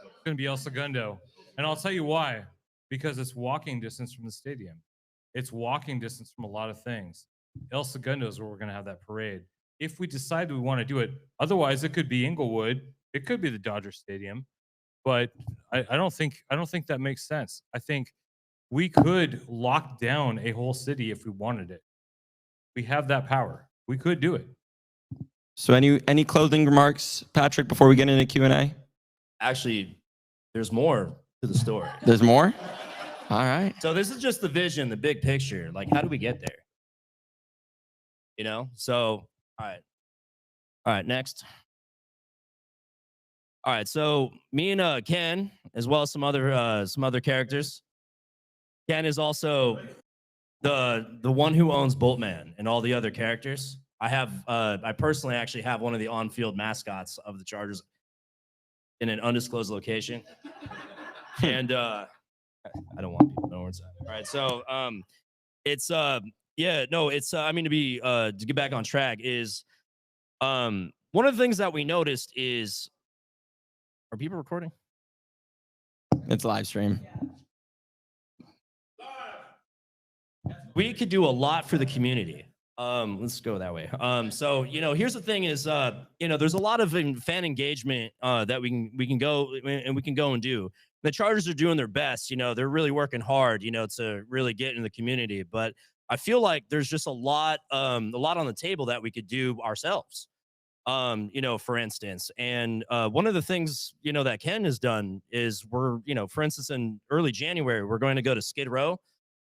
It's going to be El Segundo. And I'll tell you why. Because it's walking distance from the stadium. It's walking distance from a lot of things. El Segundo is where we're going to have that parade. If we decide we want to do it, otherwise it could be Inglewood. It could be the Dodger Stadium. But I don't think that makes sense. I think We could lock down a whole city if we wanted it. We have that power. We could do it. So any closing remarks, Patrick, before we get into Q&A? Actually, there's more to the story. There's more? All right. So this is just the vision, the big picture. Like, how do we get there? You know? So, all right, next. All right, so me and Ken, as well as some other characters. Ken is also the one who owns Boltman and all the other characters. I personally actually have one of the on-field mascots of the Chargers in an undisclosed location. And I don't want people to know where it's at. All right, so it's I mean, to get back on track is one of the things that we noticed is, are people recording? It's live stream. We could do a lot for the community. Let's go that way. So, here's the thing is, there's a lot of fan engagement that we can go and do. The Chargers are doing their best. They're really working hard, to really get in the community. But I feel like there's just a lot on the table that we could do ourselves. For instance, and one of the things, that Ken has done is we're, for instance, in early January, we're going to go to Skid Row.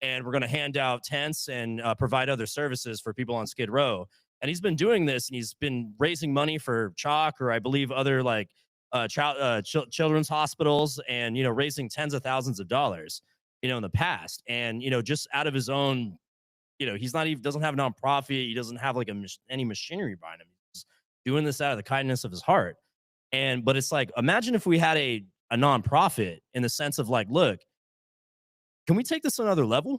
And we're going to hand out tents and provide other services for people on Skid Row. And he's been doing this, and he's been raising money for Chalk, or I believe other children's hospitals, and raising tens of thousands of dollars, in the past. And just out of his own, he's not even doesn't have a nonprofit. He doesn't have like any machinery behind him. He's doing this out of the kindness of his heart. But it's like, imagine if we had a nonprofit in the sense of like, look, can we take this to another level?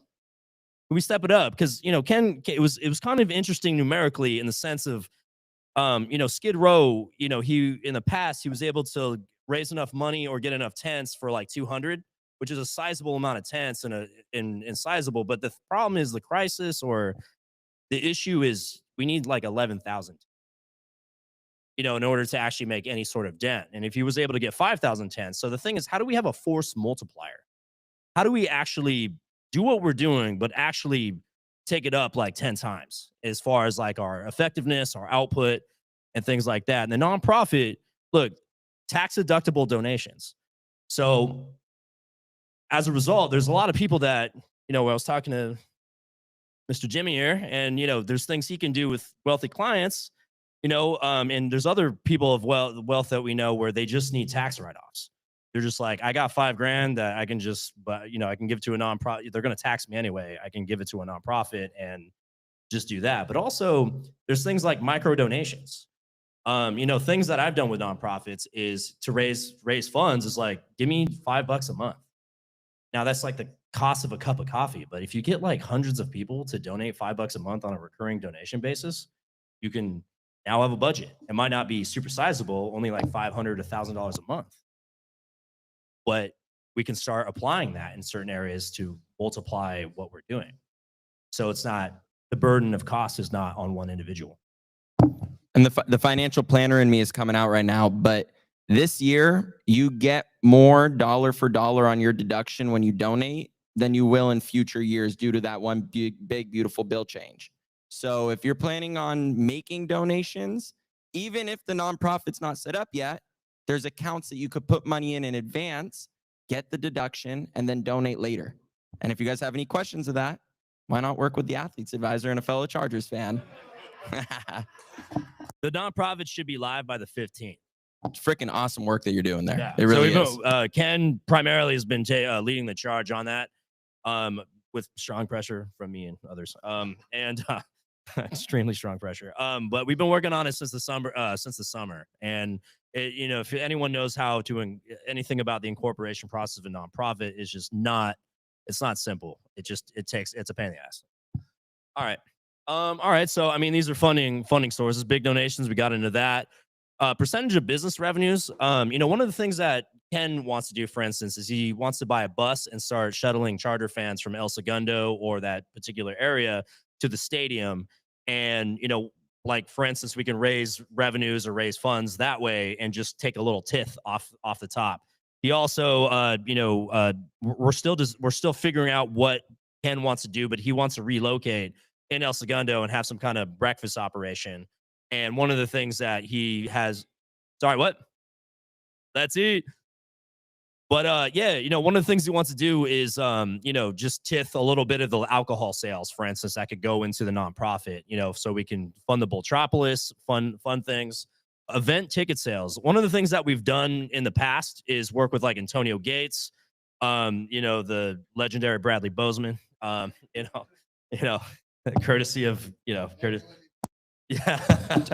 Can we step it up? Because Ken, it was kind of interesting numerically in the sense of, Skid Row. He in the past he was able to raise enough money or get enough tents for like 200, which is a sizable amount of tents and sizable. But the problem is the crisis, or the issue is we need like 11,000. In order to actually make any sort of dent. And if he was able to get 5,000 tents, so the thing is, how do we have a force multiplier? How do we actually do what we're doing, but actually take it up like 10 times as far as like our effectiveness, our output, and things like that? And the nonprofit, look, tax deductible donations. So as a result, there's a lot of people that, I was talking to Mr. Jimmy here, and, there's things he can do with wealthy clients, and there's other people of wealth that we know where they just need tax write-offs. They're just like, I got $5,000 that I can just, I can give to a nonprofit. They're going to tax me anyway. I can give it to a nonprofit and just do that. But also there's things like micro donations. Things that I've done with nonprofits is to raise funds is like, give me $5 a month. Now that's like the cost of a cup of coffee. But if you get like hundreds of people to donate $5 a month on a recurring donation basis, you can now have a budget. It might not be super sizable, only like $500 to $1,000 a month. But we can start applying that in certain areas to multiply what we're doing. So it's not, the burden of cost is not on one individual. And the financial planner in me is coming out right now, but this year you get more dollar for dollar on your deduction when you donate than you will in future years due to that one big, beautiful bill change. So if you're planning on making donations, even if the nonprofit's not set up yet, there's accounts that you could put money in advance, get the deduction, and then donate later. And if you guys have any questions of that, why not work with the Athletes Advisor and a fellow Chargers fan? The nonprofit should be live by the 15th. It's freaking awesome work that you're doing there. Yeah. It really is. Ken primarily has been leading the charge on that, with strong pressure from me and others, and extremely strong pressure. But we've been working on it since the summer, and if anyone knows how to anything about the incorporation process of a nonprofit, it's just not. It's not simple. It's a pain in the ass. All right. So I mean, these are funding sources, big donations. We got into that. Percentage of business revenues. One of the things that Ken wants to do, for instance, is he wants to buy a bus and start shuttling Charger fans from El Segundo or that particular area to the stadium. And, like, for instance, we can raise revenues or raise funds that way and just take a little tithe off the top. He also, we're still figuring out what Ken wants to do, but he wants to relocate in El Segundo and have some kind of breakfast operation. And one of the things that he has, sorry, what? Let's eat. But yeah, one of the things he wants to do is, just tith a little bit of the alcohol sales, for instance, that could go into the nonprofit, so we can fund the Boltropolis, fun things, event ticket sales. One of the things that we've done in the past is work with like Antonio Gates, the legendary Bradley Bozeman, courtesy of, Curtis. Yeah.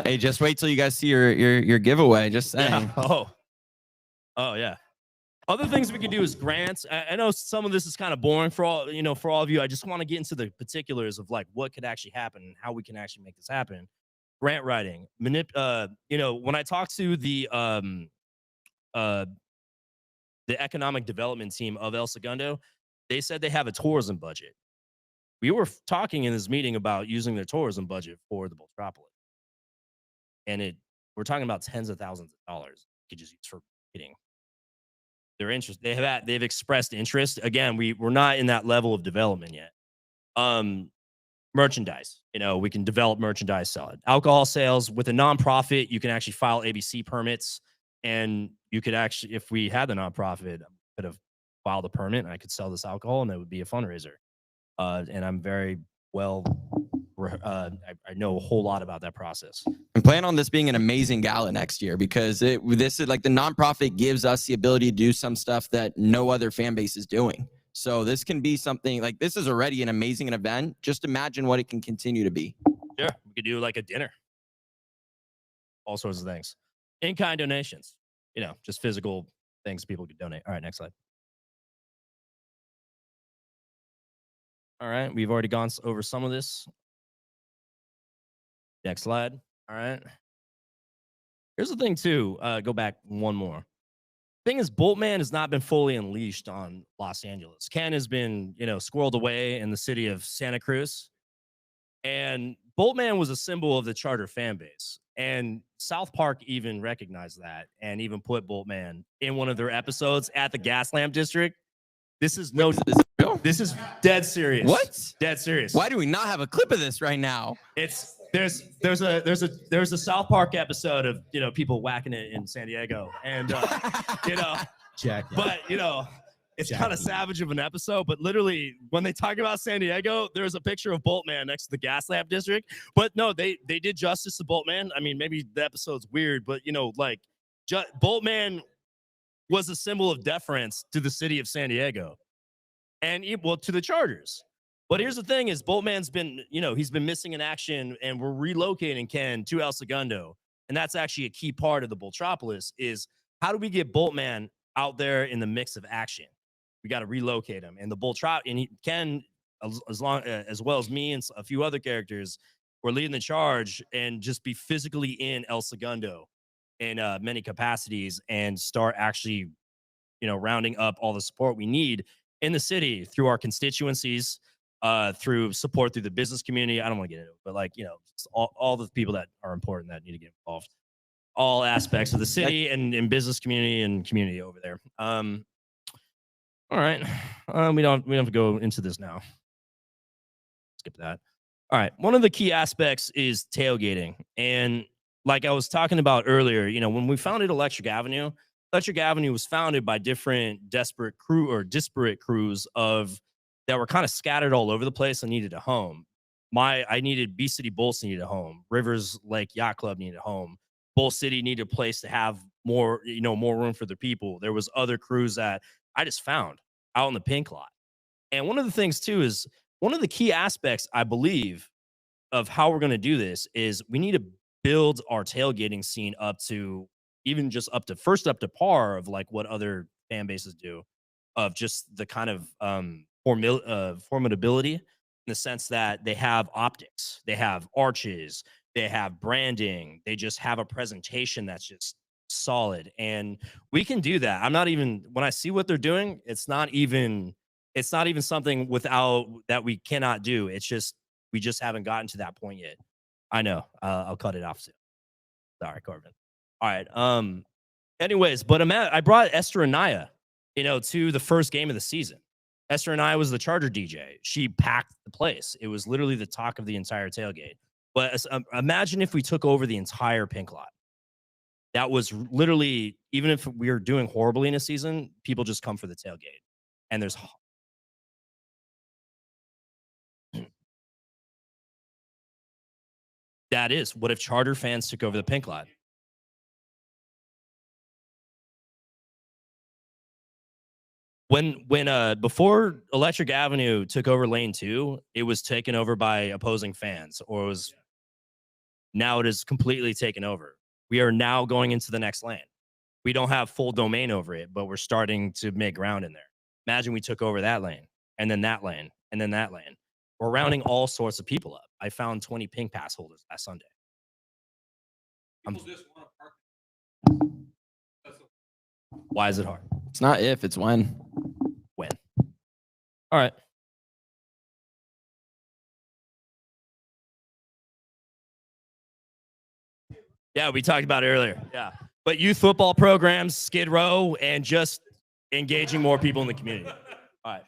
Hey, just wait till you guys see your giveaway. Just saying. Yeah. Oh yeah. Other things we can do is grants. I know some of this is kind of boring for all of you. I just want to get into the particulars of like what could actually happen and how we can actually make this happen. Grant writing, when I talk to the economic development team of El Segundo, they said they have a tourism budget. We were talking in this meeting about using their tourism budget for the Boltropolis, and we're talking about tens of thousands of dollars you could just use for marketing. They're interested. They've expressed interest. Again, we're not in that level of development yet. Merchandise, we can develop merchandise, sell it. Alcohol sales with a nonprofit, you can actually file ABC permits, and you could actually, if we had the nonprofit, I could have filed a permit and I could sell this alcohol, and it would be a fundraiser. And I'm very well. I know a whole lot about that process. And plan on this being an amazing gala next year, because this is like the nonprofit gives us the ability to do some stuff that no other fan base is doing. So this can be something like, this is already an amazing event. Just imagine what it can continue to be. Yeah, we could do like a dinner, all sorts of things, in-kind donations, just physical things people could donate. All right, next slide. All right, we've already gone over some of this. Next slide. All right. Here's the thing too. Go back one more. Thing is, Boltman has not been fully unleashed on Los Angeles. Ken has been, squirreled away in the city of Santa Cruz. And Boltman was a symbol of the Charter fan base. And South Park even recognized that and even put Boltman in one of their episodes at the Gaslamp District. This is this is dead serious. What? Dead serious. Why do we not have a clip of this right now? There's a South Park episode of people whacking it in San Diego, and Jack. But it's kind of savage of an episode. But literally, when they talk about San Diego, there's a picture of Boltman next to the Gaslamp District. But no, they did justice to Boltman. I mean, maybe the episode's weird, but Boltman was a symbol of deference to the city of San Diego, and to the Chargers. But here's the thing: is Boltman's been, he's been missing in action, and we're relocating Ken to El Segundo, and that's actually a key part of the Boltropolis. Is how do we get Boltman out there in the mix of action? We got to relocate him, and the Ken, as well as me and a few other characters, we're leading the charge and just be physically in El Segundo in many capacities and start actually, rounding up all the support we need in the city through our constituencies, through support through the business community. I don't want to get into it, but just all the people that are important that need to get involved, all aspects of the city and business community and community over there. All right. We don't have to go into this now. Skip that. All right. One of the key aspects is tailgating. And like I was talking about earlier, when we founded Electric Avenue was founded by different disparate crews that were kind of scattered all over the place and needed a home. I needed Beach City Bolts needed a home. Rivers Lake Yacht Club needed a home. Bull City needed a place to have more room for their people. There was other crews that I just found out in the pink lot. And one of the things too is one of the key aspects, I believe, of how we're going to do this is we need to build our tailgating scene up to even just up to par of like what other fan bases do, of just the kind of formidability in the sense that they have optics, they have arches, they have branding, they just have a presentation that's just solid. And we can do that. When I see what they're doing, it's not even something without that we cannot do. It's just we just haven't gotten to that point yet. I know. I'll cut it off soon. Sorry, Corbin. All right. Anyways, but I brought Esther and Naya to the first game of the season. Esther and I was the Charger DJ. She packed the place. It was literally the talk of the entire tailgate. But imagine if we took over the entire pink lot. That was literally, even if we were doing horribly in a season, people just come for the tailgate. And there's that is, what if Charter fans took over the pink lot? When before Electric Avenue took over lane 2, it was taken over by opposing fans, or now it is completely taken over. We are now going into the next lane. We don't have full domain over it, but we're starting to make ground in there. Imagine we took over that lane, and then that lane, and then that lane. We're rounding all sorts of people up. I found 20 pink pass holders last Sunday. Why is it hard? It's not if, it's when. When? All right. Yeah, we talked about it earlier. Yeah. But youth football programs, Skid Row, and just engaging more people in the community. All right.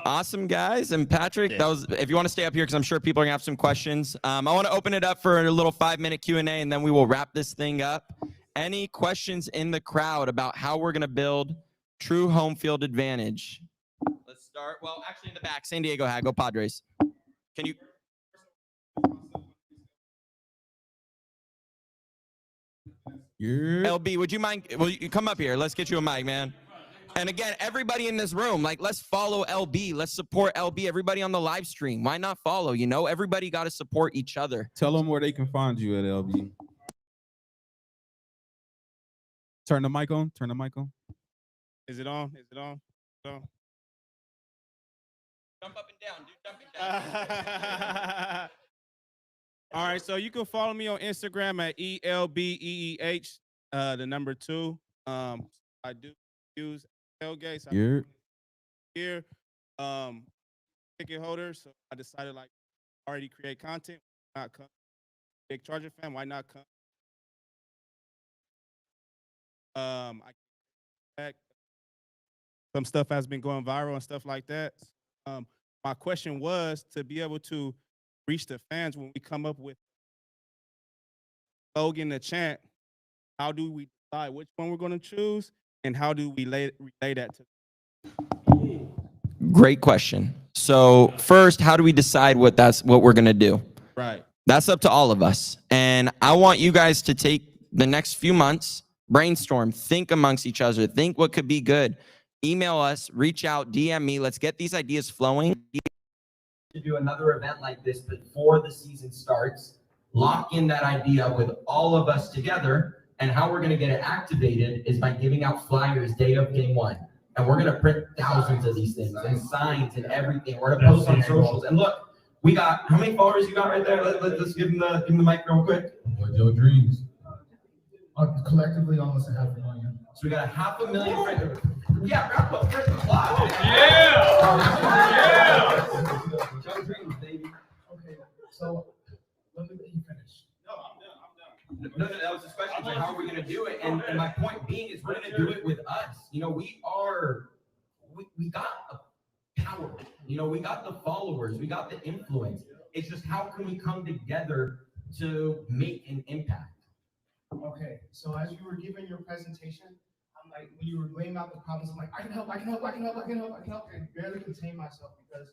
Awesome, guys. And Patrick, that was, if you want to stay up here, because I'm sure people are going to have some questions. I want to open it up for a little 5-minute Q&A, and then we will wrap this thing up. Any questions in the crowd about how we're going to build true home field advantage? Let's start. Well, actually in the back, San Diego had. Go Padres. Can you? LB, would you mind? Will you come up here? Let's get you a mic, man. And again, everybody in this room, like, let's follow LB. Let's support LB. Everybody on the live stream. Why not follow? Everybody got to support each other. Tell them where they can find you at LB. Turn the mic on. Turn the mic on. Is it on? Is it on? Is it on? Jump up and down, dude. Jump and down. All right, so you can follow me on Instagram at ELBEEH, the number 2. I do use tailgates here. Ticket holders. So I decided, like, already create content. Not come. Big Charger fan. Why not come? Some stuff has been going viral and stuff like that. My question was to be able to reach the fans when we come up with slogan, the chant. How do we decide which one we're going to choose, and how do we relay that to? Great question. So first, how do we decide what we're going to do? Right. That's up to all of us. And I want you guys to take the next few months, brainstorm, think amongst each other, think what could be good. Email us, reach out, DM me. Let's get these ideas flowing. To do another event like this before the season starts, lock in that idea with all of us together. And how we're going to get it activated is by giving out flyers day of game 1. And we're going to print thousands of these things and signs and everything. We're going to post on socials. And look, we got, how many followers you got right there? Let's give them the mic real quick. What your dreams? Collectively, almost 500,000. So we got 500,000 friends. Yeah, wrap up first applause. Yeah! Your dreams, baby. Okay, so let me let you finish. No, that was the question. Like, how are we going to do it? And my point being is we're going to do it with us. We got a power. We got the followers. We got the influence. It's just how can we come together to make an impact? Okay, so as you were giving your presentation, I'm like, when you were laying out the problems, I'm like, I can help, and barely contain myself because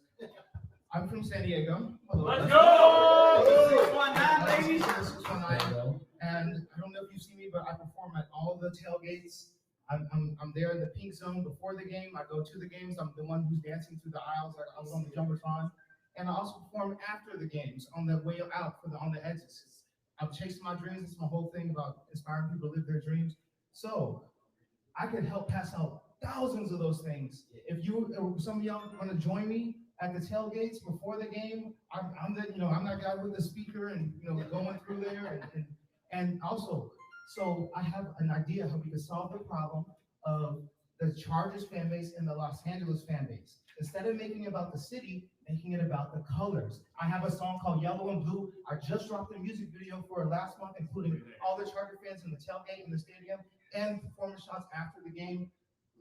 I'm from San Diego. Let's go! 619, and I don't know if you see me, but I perform at all the tailgates. I'm there in the pink zone before the game. I go to the games. I'm the one who's dancing through the aisles. I was on the jumbotron, and I also perform after the games on the way out on the exits. I'm chasing my dreams. It's my whole thing about inspiring people to live their dreams. So I could help pass out thousands of those things. If some of y'all want to join me at the tailgates before the game, I'm that guy with the speaker and going through there and also, so I have an idea how we can solve the problem of the Chargers fan base and the Los Angeles fan base. Instead of making it about the city, making it about the colors. I have a song called Yellow and Blue. I just dropped a music video for it last month, including all the Charger fans in the tailgate in the stadium. and performance shots after the game.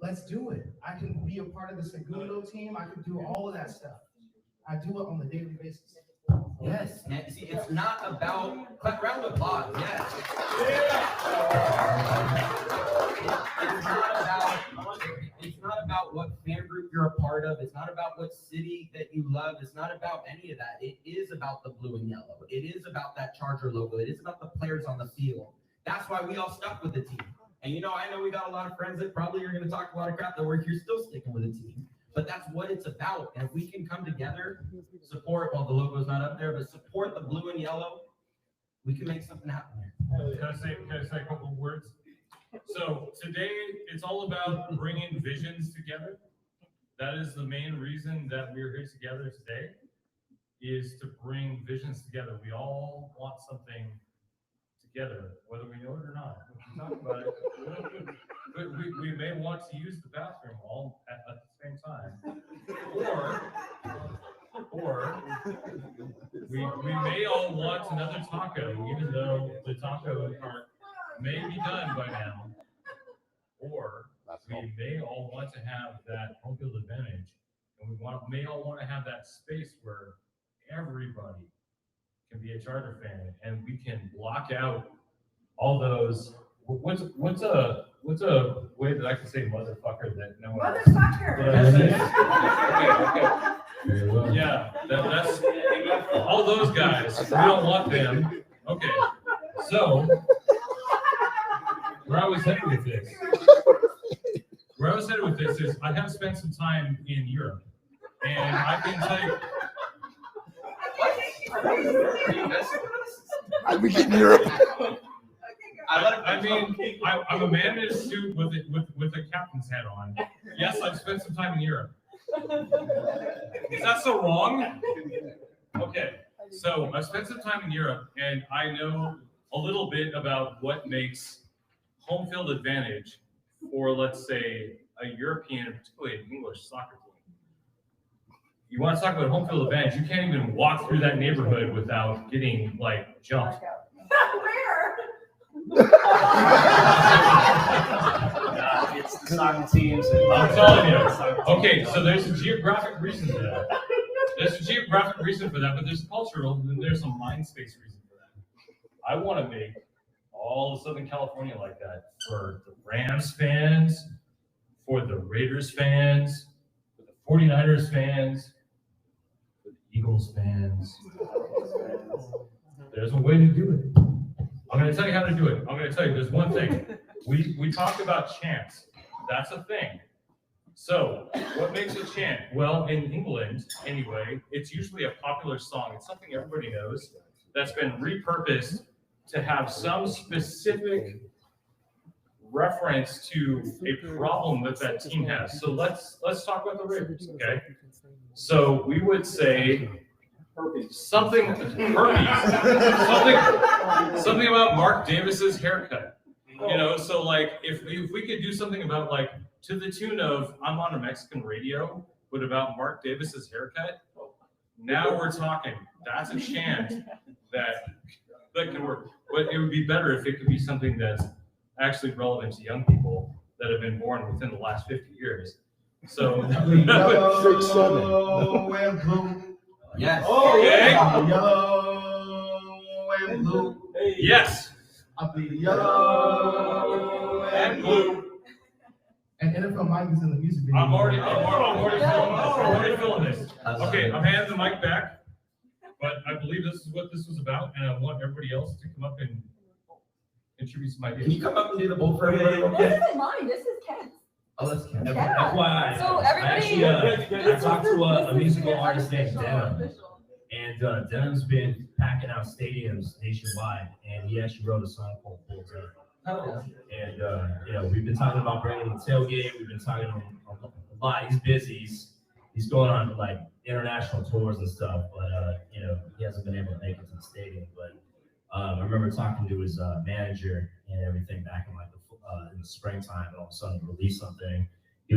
Let's do it. I can be a part of the Segundo team. I can do all of that stuff. I do it on a daily basis. Yes, and see, it's not about clap round of applause. Yes. It's not about what fan group you're a part of. It's not about what city that you love. It's not about any of that. It is about the blue and yellow. It is about that Charger logo. It is about the players on the field. That's why we all stuck with the team. And I know we got a lot of friends that probably are going to talk a lot of crap that we're here still sticking with the team. But that's what it's about. And if we can come together, support, well, the logo's not up there, but support the blue and yellow, we can make something happen here. Can I say a couple of words? So today, it's all about bringing visions together. That is the main reason that we're here together today, is to bring visions together. We all want something together, whether we know it or not. We can talk about it. We may want to use the bathroom all at the same time, or we may all want another taco, even though the taco part may be done by now, or we may all want to have that home field advantage, and we may all want to have that space where everybody can be a Charger fan, and we can block out all those. What's a way that I can say motherfucker that no one? Motherfucker. Okay. Yeah, that's all those guys. We don't want them. Okay. So where I was headed with this is I have spent some time in Europe, and I can tell you. I was in Europe. I'm a man in a suit with a captain's hat on. Yes, I've spent some time in Europe. Is that so wrong? Okay, so I've spent some time in Europe, and I know a little bit about what makes home field advantage for, let's say, a European, particularly an English soccer team. You want to talk about home field advantage? You can't even walk through that neighborhood without getting like jumped. It's the soccer teams. I'm telling you. Okay, so there's a geographic reason for that. There's a geographic reason for that, but there's cultural and there's a mind space reason for that. I want to make all of Southern California like that for the Rams fans, for the Raiders fans, for the 49ers fans, for the Eagles fans. There's a way to do it. I'm going to tell you how to do it. I'm going to tell you, there's one thing. We talked about chants. That's a thing. So what makes a chant? Well, in England, anyway, it's usually a popular song. It's something everybody knows that's been repurposed to have some specific reference to a problem that team has. So let's talk about the Raiders, okay? So we would say something about Mark Davis's haircut. So like if we could do something about like to the tune of I'm on a Mexican radio, but about Mark Davis's haircut, now we're talking. That's a chant that can work. But it would be better if it could be something that's actually relevant to young people that have been born within the last 50 years. So Yellow and blue. Yes. Okay. Yellow and blue. Yes. I'll be yellow and blue. And NFL Mike is in the music video. I'm already feeling this. Okay, I'm handing the mic back, but I believe this is what this was about, and I want everybody else to come up and contribute some ideas. Can you come up and do the bull for everybody? This isn't mine. This is Ken's. Oh, that's Ken. Yeah. FYI, So everybody, I talked to a musical artist named Denim, and Denim's been packing out stadiums nationwide, and he actually wrote a song called Bulls Up. And we've been talking about bringing the tailgate. We've been talking a lot. He's busy. He's going on like international tours and stuff, but he hasn't been able to make it to the stadium. But I remember talking to his manager and everything back in like in the springtime, and all of a sudden he released something. He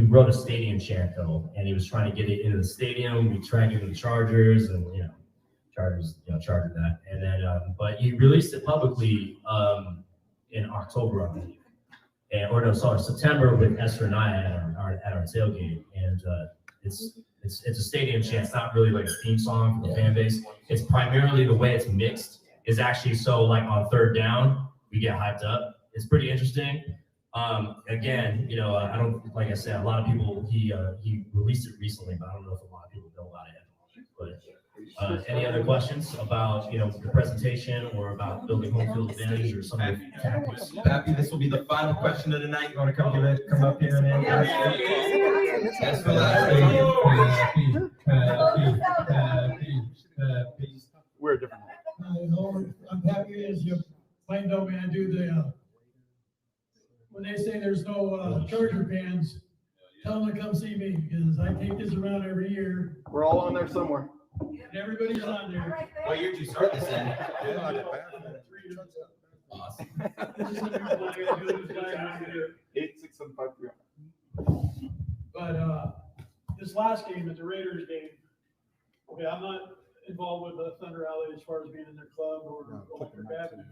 wrote a stadium chant though, and he was trying to get it into the stadium. We tried getting the Chargers, and Chargers, chartered that, and then but he released it publicly in October, I believe. September with Esther and I at our tailgate, and it's a stadium chant. It's not really like a theme song for the fan base. It's primarily the way it's mixed is actually so like on third down we get hyped up. It's pretty interesting. Again, you know, I don't, like I said, a lot of people, he released it recently, but I don't know if a lot of people know about it. But any other questions about, you know, the presentation or about building home field advantage or some of the tactics? Pappy, this will be the final question of the night. You want to come up here and answer? Yes, for We're a different. I'm happy as you explained to me. I do the when they say there's no Charger fans, tell them to come see me because I take this around every year. We're all on there somewhere. And everybody's on there. What year did you start this in? Awesome. 86753. But this last game is the Raiders game. Okay, I'm not involved with the Thunder Alley as far as being in their club or their captain.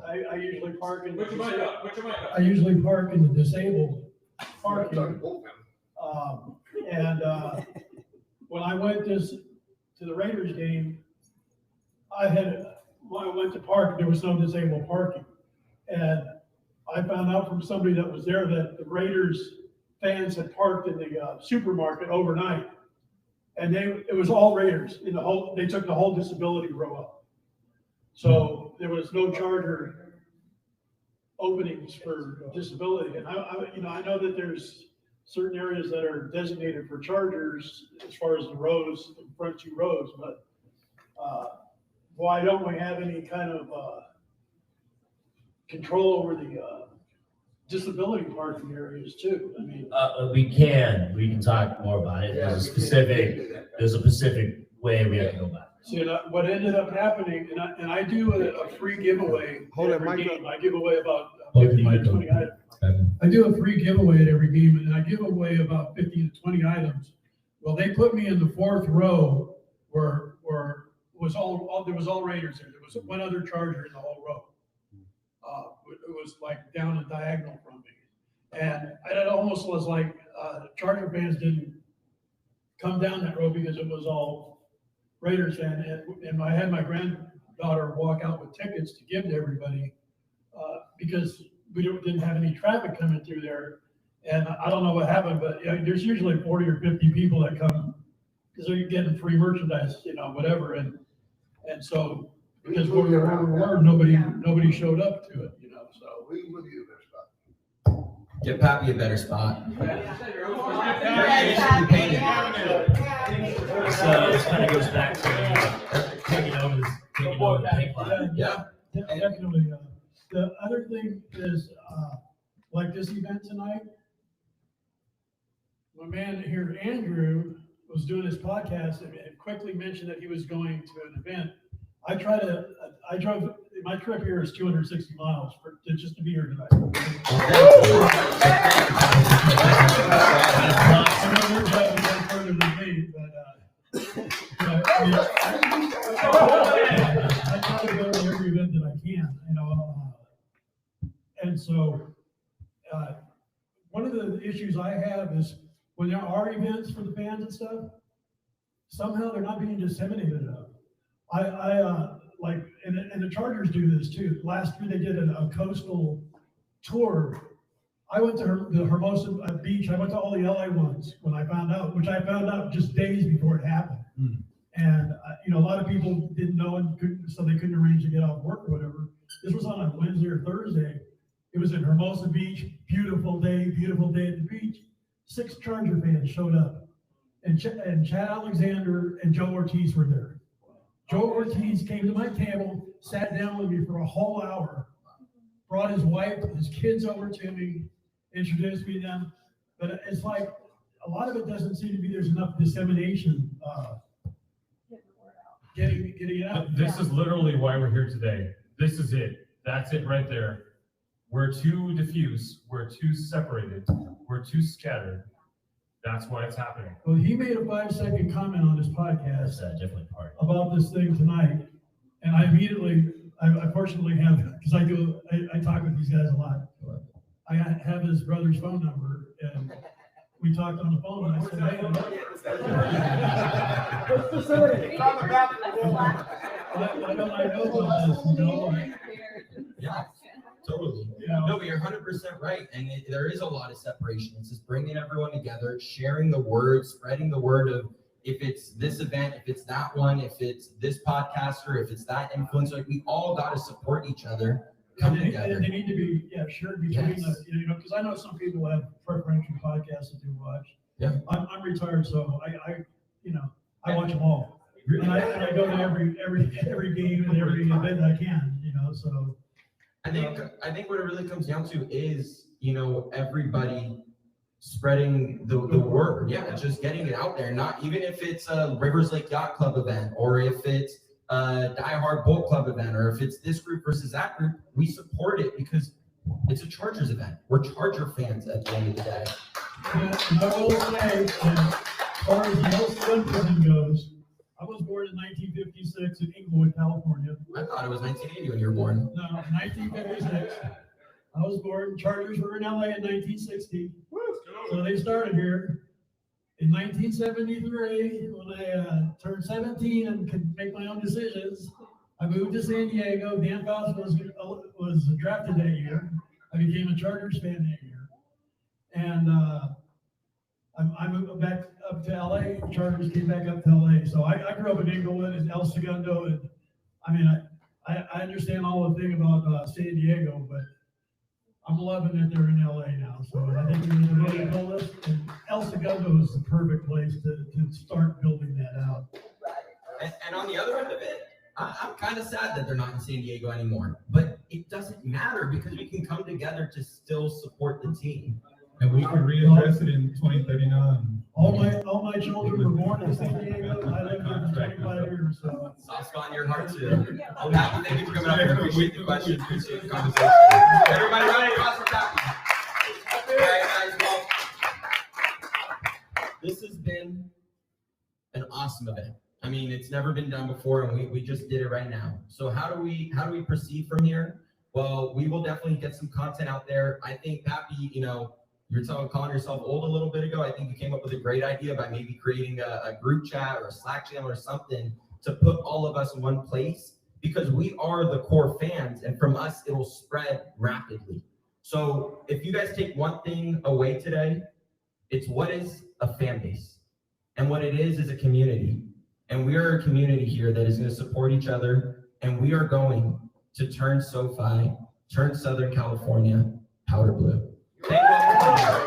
I usually park in. I usually park in the disabled parking. And when I went to the Raiders game, when I went to park, there was no disabled parking, and I found out from somebody that was there that the Raiders fans had parked in the supermarket overnight, and it was all Raiders in the whole. They took the whole disability row up. So there was no Charger openings for disability. And I know that there's certain areas that are designated for Chargers as far as the rows, the front two rows, but why don't we have any kind of control over the disability parking areas too? I mean, we can talk more about it. There's a specific way we have to go about it. See, what ended up happening, and I do a free giveaway every game. I give away about 15 to 20 items. I do a free giveaway at every game, and I give away about 15 to 20 items. Well, they put me in the fourth row where there was all Raiders there. There was one other Charger in the whole row. It was like down a diagonal from me, and it almost was like Charger fans didn't come down that row because it was all Raiders fan, and I had my granddaughter walk out with tickets to give to everybody because we didn't have any traffic coming through there. And I don't know what happened, but there's usually 40 or 50 people that come because they're getting free merchandise, whatever. And so because where we were, nobody showed up to it, So we would be a better spot. Get Pappy a better spot. This kind of goes back to taking over the paint line. Yeah, definitely. The other thing is, like this event tonight, my man here, Andrew, was doing his podcast and quickly mentioned that he was going to an event. I drove, my trip here is 260 miles just to be here tonight. Further than me, but I try to go to every event that I can, and so one of the issues I have is when there are events for the fans and stuff, somehow they're not being disseminated enough. And the Chargers do this too. Last year they did a coastal tour. I went to the Hermosa Beach. I went to all the LA ones when I found out, which I found out just days before it happened. And a lot of people didn't know so they couldn't arrange to get off work or whatever. This was on a Wednesday or Thursday. It was in Hermosa Beach. Beautiful day at the beach. 6 Charger fans showed up, and Chad Alexander and Joe Ortiz were there. Joe Ortiz came to my table, sat down with me for a whole hour, brought his wife, his kids over to me, introduced me to them. But it's like a lot of it doesn't seem to be there's enough dissemination, getting it out. This is literally why we're here today. This is it. That's it right there. We're too diffuse. We're too separated. We're too scattered. That's why it's happening. Well, he made a 5-second comment on his podcast about this thing tonight, and I fortunately have, because I talk with these guys a lot. I have his brother's phone number, and we talked on the phone, and I said, hey, Which facility? I know about this, you know? Yeah, totally. Yeah. No, but you're 100% right. And there is a lot of separation. It's just bringing everyone together, sharing the word, spreading the word of if it's this event, if it's that one, if it's this podcaster, if it's that influencer, like we all got to support each other, come together. And they need to be shared between the, you know, because I know some people have preferential podcasts that they watch. Yeah. I'm retired, so I watch them all. And I go to every game and every event I can, you know, so. I think what it really comes down to is, you know, everybody spreading the word. Yeah, just getting it out there. Not even if it's a Rivers Lake Yacht Club event, or if it's a Die Hard Boat Club event, or if it's this group versus that group, we support it because it's a Chargers event. We're Charger fans at the end of the day. And I will say, as far as most fun goes, I was born in 1956 in Inglewood, California. I thought it was 1980 when you were born. No, 1956. I was born. Chargers were in LA in 1960. So they started here. In 1973, when I turned 17 and could make my own decisions, I moved to San Diego. Dan Fouts was drafted that year. I became a Chargers fan that year. And I moved back up to LA. Chargers came back up to LA. So I grew up in Inglewood and El Segundo. And I mean, I understand all the thing about San Diego, but I'm loving that they're in LA now. So I think we need to really build this. And El Segundo is the perfect place to start building that out. And on the other end of it, I'm kind of sad that they're not in San Diego anymore. But it doesn't matter because we can come together to still support the team. And we can readdress it in 2039. All my children were born in San Diego. I lived here for 25 years. So. Soft spot in your heart too. Well, Pappy, thank you for coming up here. Appreciate the question. Appreciate the conversation. Everybody, round of applause for Pappy. All right, guys. Well, this has been an awesome event. I mean, it's never been done before, and we just did it right now. So how do we proceed from here? Well, we will definitely get some content out there. I think, Pappy, you know, you're calling yourself old a little bit ago. I think you came up with a great idea by maybe creating a group chat or a Slack channel or something to put all of us in one place, because we are the core fans, and from us, it'll spread rapidly. So if you guys take one thing away today, it's what is a fan base, and what it is a community. And we are a community here that is going to support each other, and we are going to turn SoFi, turn Southern California powder blue. Thank you all for coming.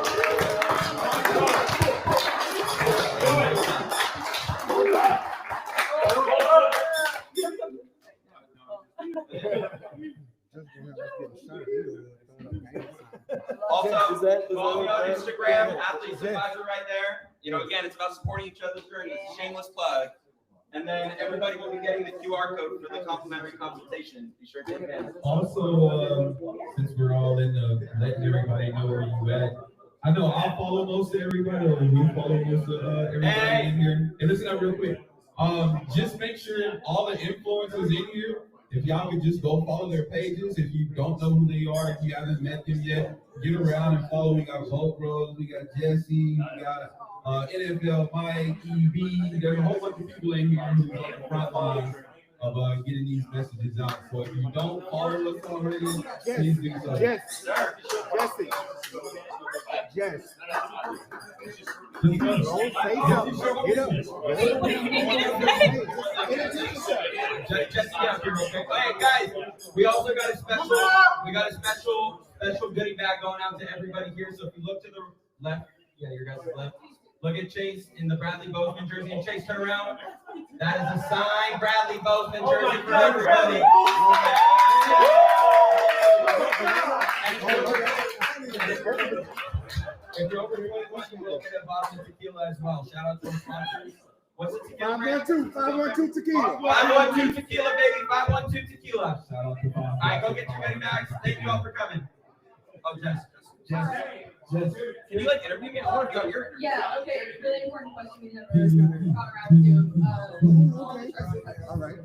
Also, follow me on Instagram, Athletes Advisor right there. You know, again, it's about supporting each other's journey. It's a shameless plug. And then everybody will be getting the QR code for the complimentary consultation. Be sure to take advantage. Also, since we're all in letting everybody know where you at, I know I'll follow most of everybody, or we follow most of everybody in here. And listen up real quick. Just make sure all the influencers in here, if y'all could just go follow their pages. If you don't know who they are, if you haven't met them yet, get around and follow. We got Volt Bros, we got Jesse, we got NFL Mike, EB. There's a whole bunch of people in here who are on the front line of getting these messages out. So if you don't follow us already, please do so. Yes, sir. Jesse. Yes. Don't say something. Get up. Jesse, hey guys, we also got a special goodie bag going out to everybody here. So if you look to the left, yeah, your guys' left. Look at Chase in the Bradley Bozeman jersey. And Chase, turn around. That is a signed Bradley Bozeman jersey for everybody. If you're over here, you look at Boston Tequila as well. Shout out to the sponsors. What's the tequila? 512 tequila. 512 tequila, baby. 512 tequila. All right, go get your goodie bags. Thank you all for coming. Oh, Jess. Can you like interview me? I want to be on your interview. Yeah, okay. Really important question we never got around to. All right.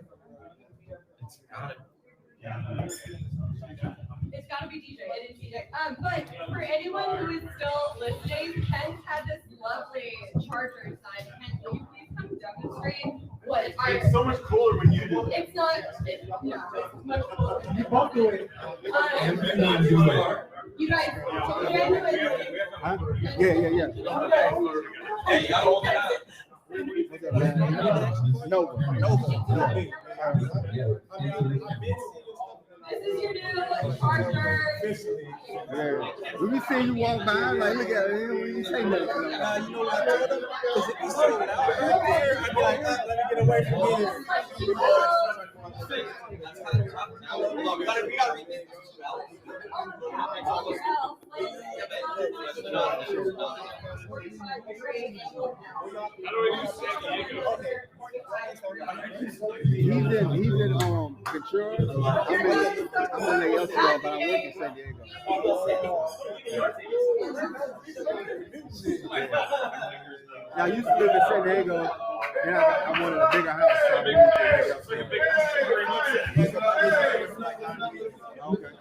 Got it. It's got gotta be DJ. It is DJ. But for anyone who is still listening, Ken had this lovely charger sign. Ken, will you please come demonstrate what It's so much cooler when you do it. It's not. It's much cooler. You both do it. You guys, Yeah. Hey, y'all hold it up. No. This is your new charger. When we see you walk by, like, look at him, when you say nothing. You know what I told him? Because if he sold it out right there, I'd be like, let me get away from here. He's in Ventura. I'm in the elsewhere, but I work in San Diego. Now, I used to live in San Diego, and I wanted a bigger house. So I moved to okay.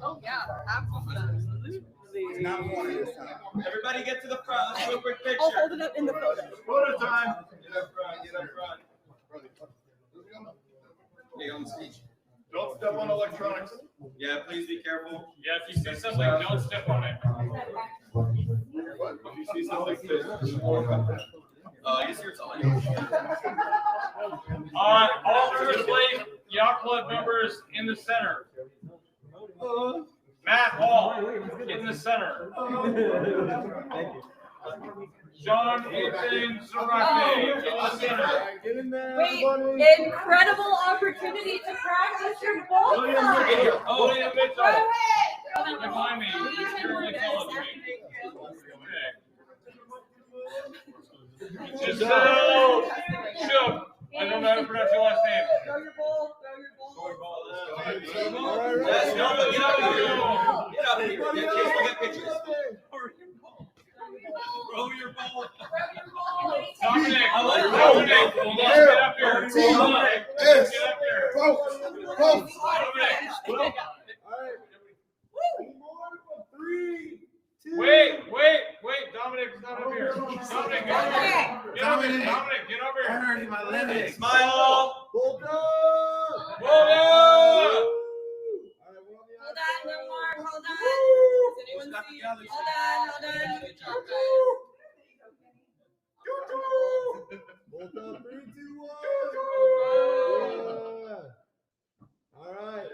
Oh yeah, absolutely. Everybody get to the front. Let's do a quick picture. I'll hold it up in the photo. Photo time. Get up front. Okay, on the stage. Don't step on electronics. Yeah, please be careful. Yeah, if you see something, don't step on it. If you see something, I guess you're telling. All first plate yacht club members in the center. Matt Hall in the center. John Ethan Zarate in the center. Wait, incredible opportunity to practice your ball. William Mitchell. Wait. Behind me. Giselle Shook. I don't know how to pronounce your last name. Throw your ball. Let's go. Get out of here. Get out of here. Get pictures. Throw your ball. Dominic, hold on, get up here. Dominic, get up here. Dominic. Wait, Dominic's not up here. Dominic, get over here. Get over here. Dominic, get over here. Hurting my leg. Smile. Hold on, no more. Hold on. Does anyone see? Hold on. Hold on, 3, 2, 1. All right.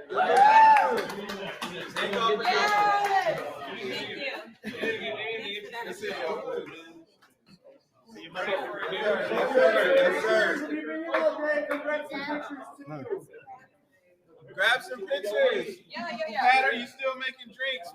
Grab some pictures. Yeah. Pat, are you still making drinks?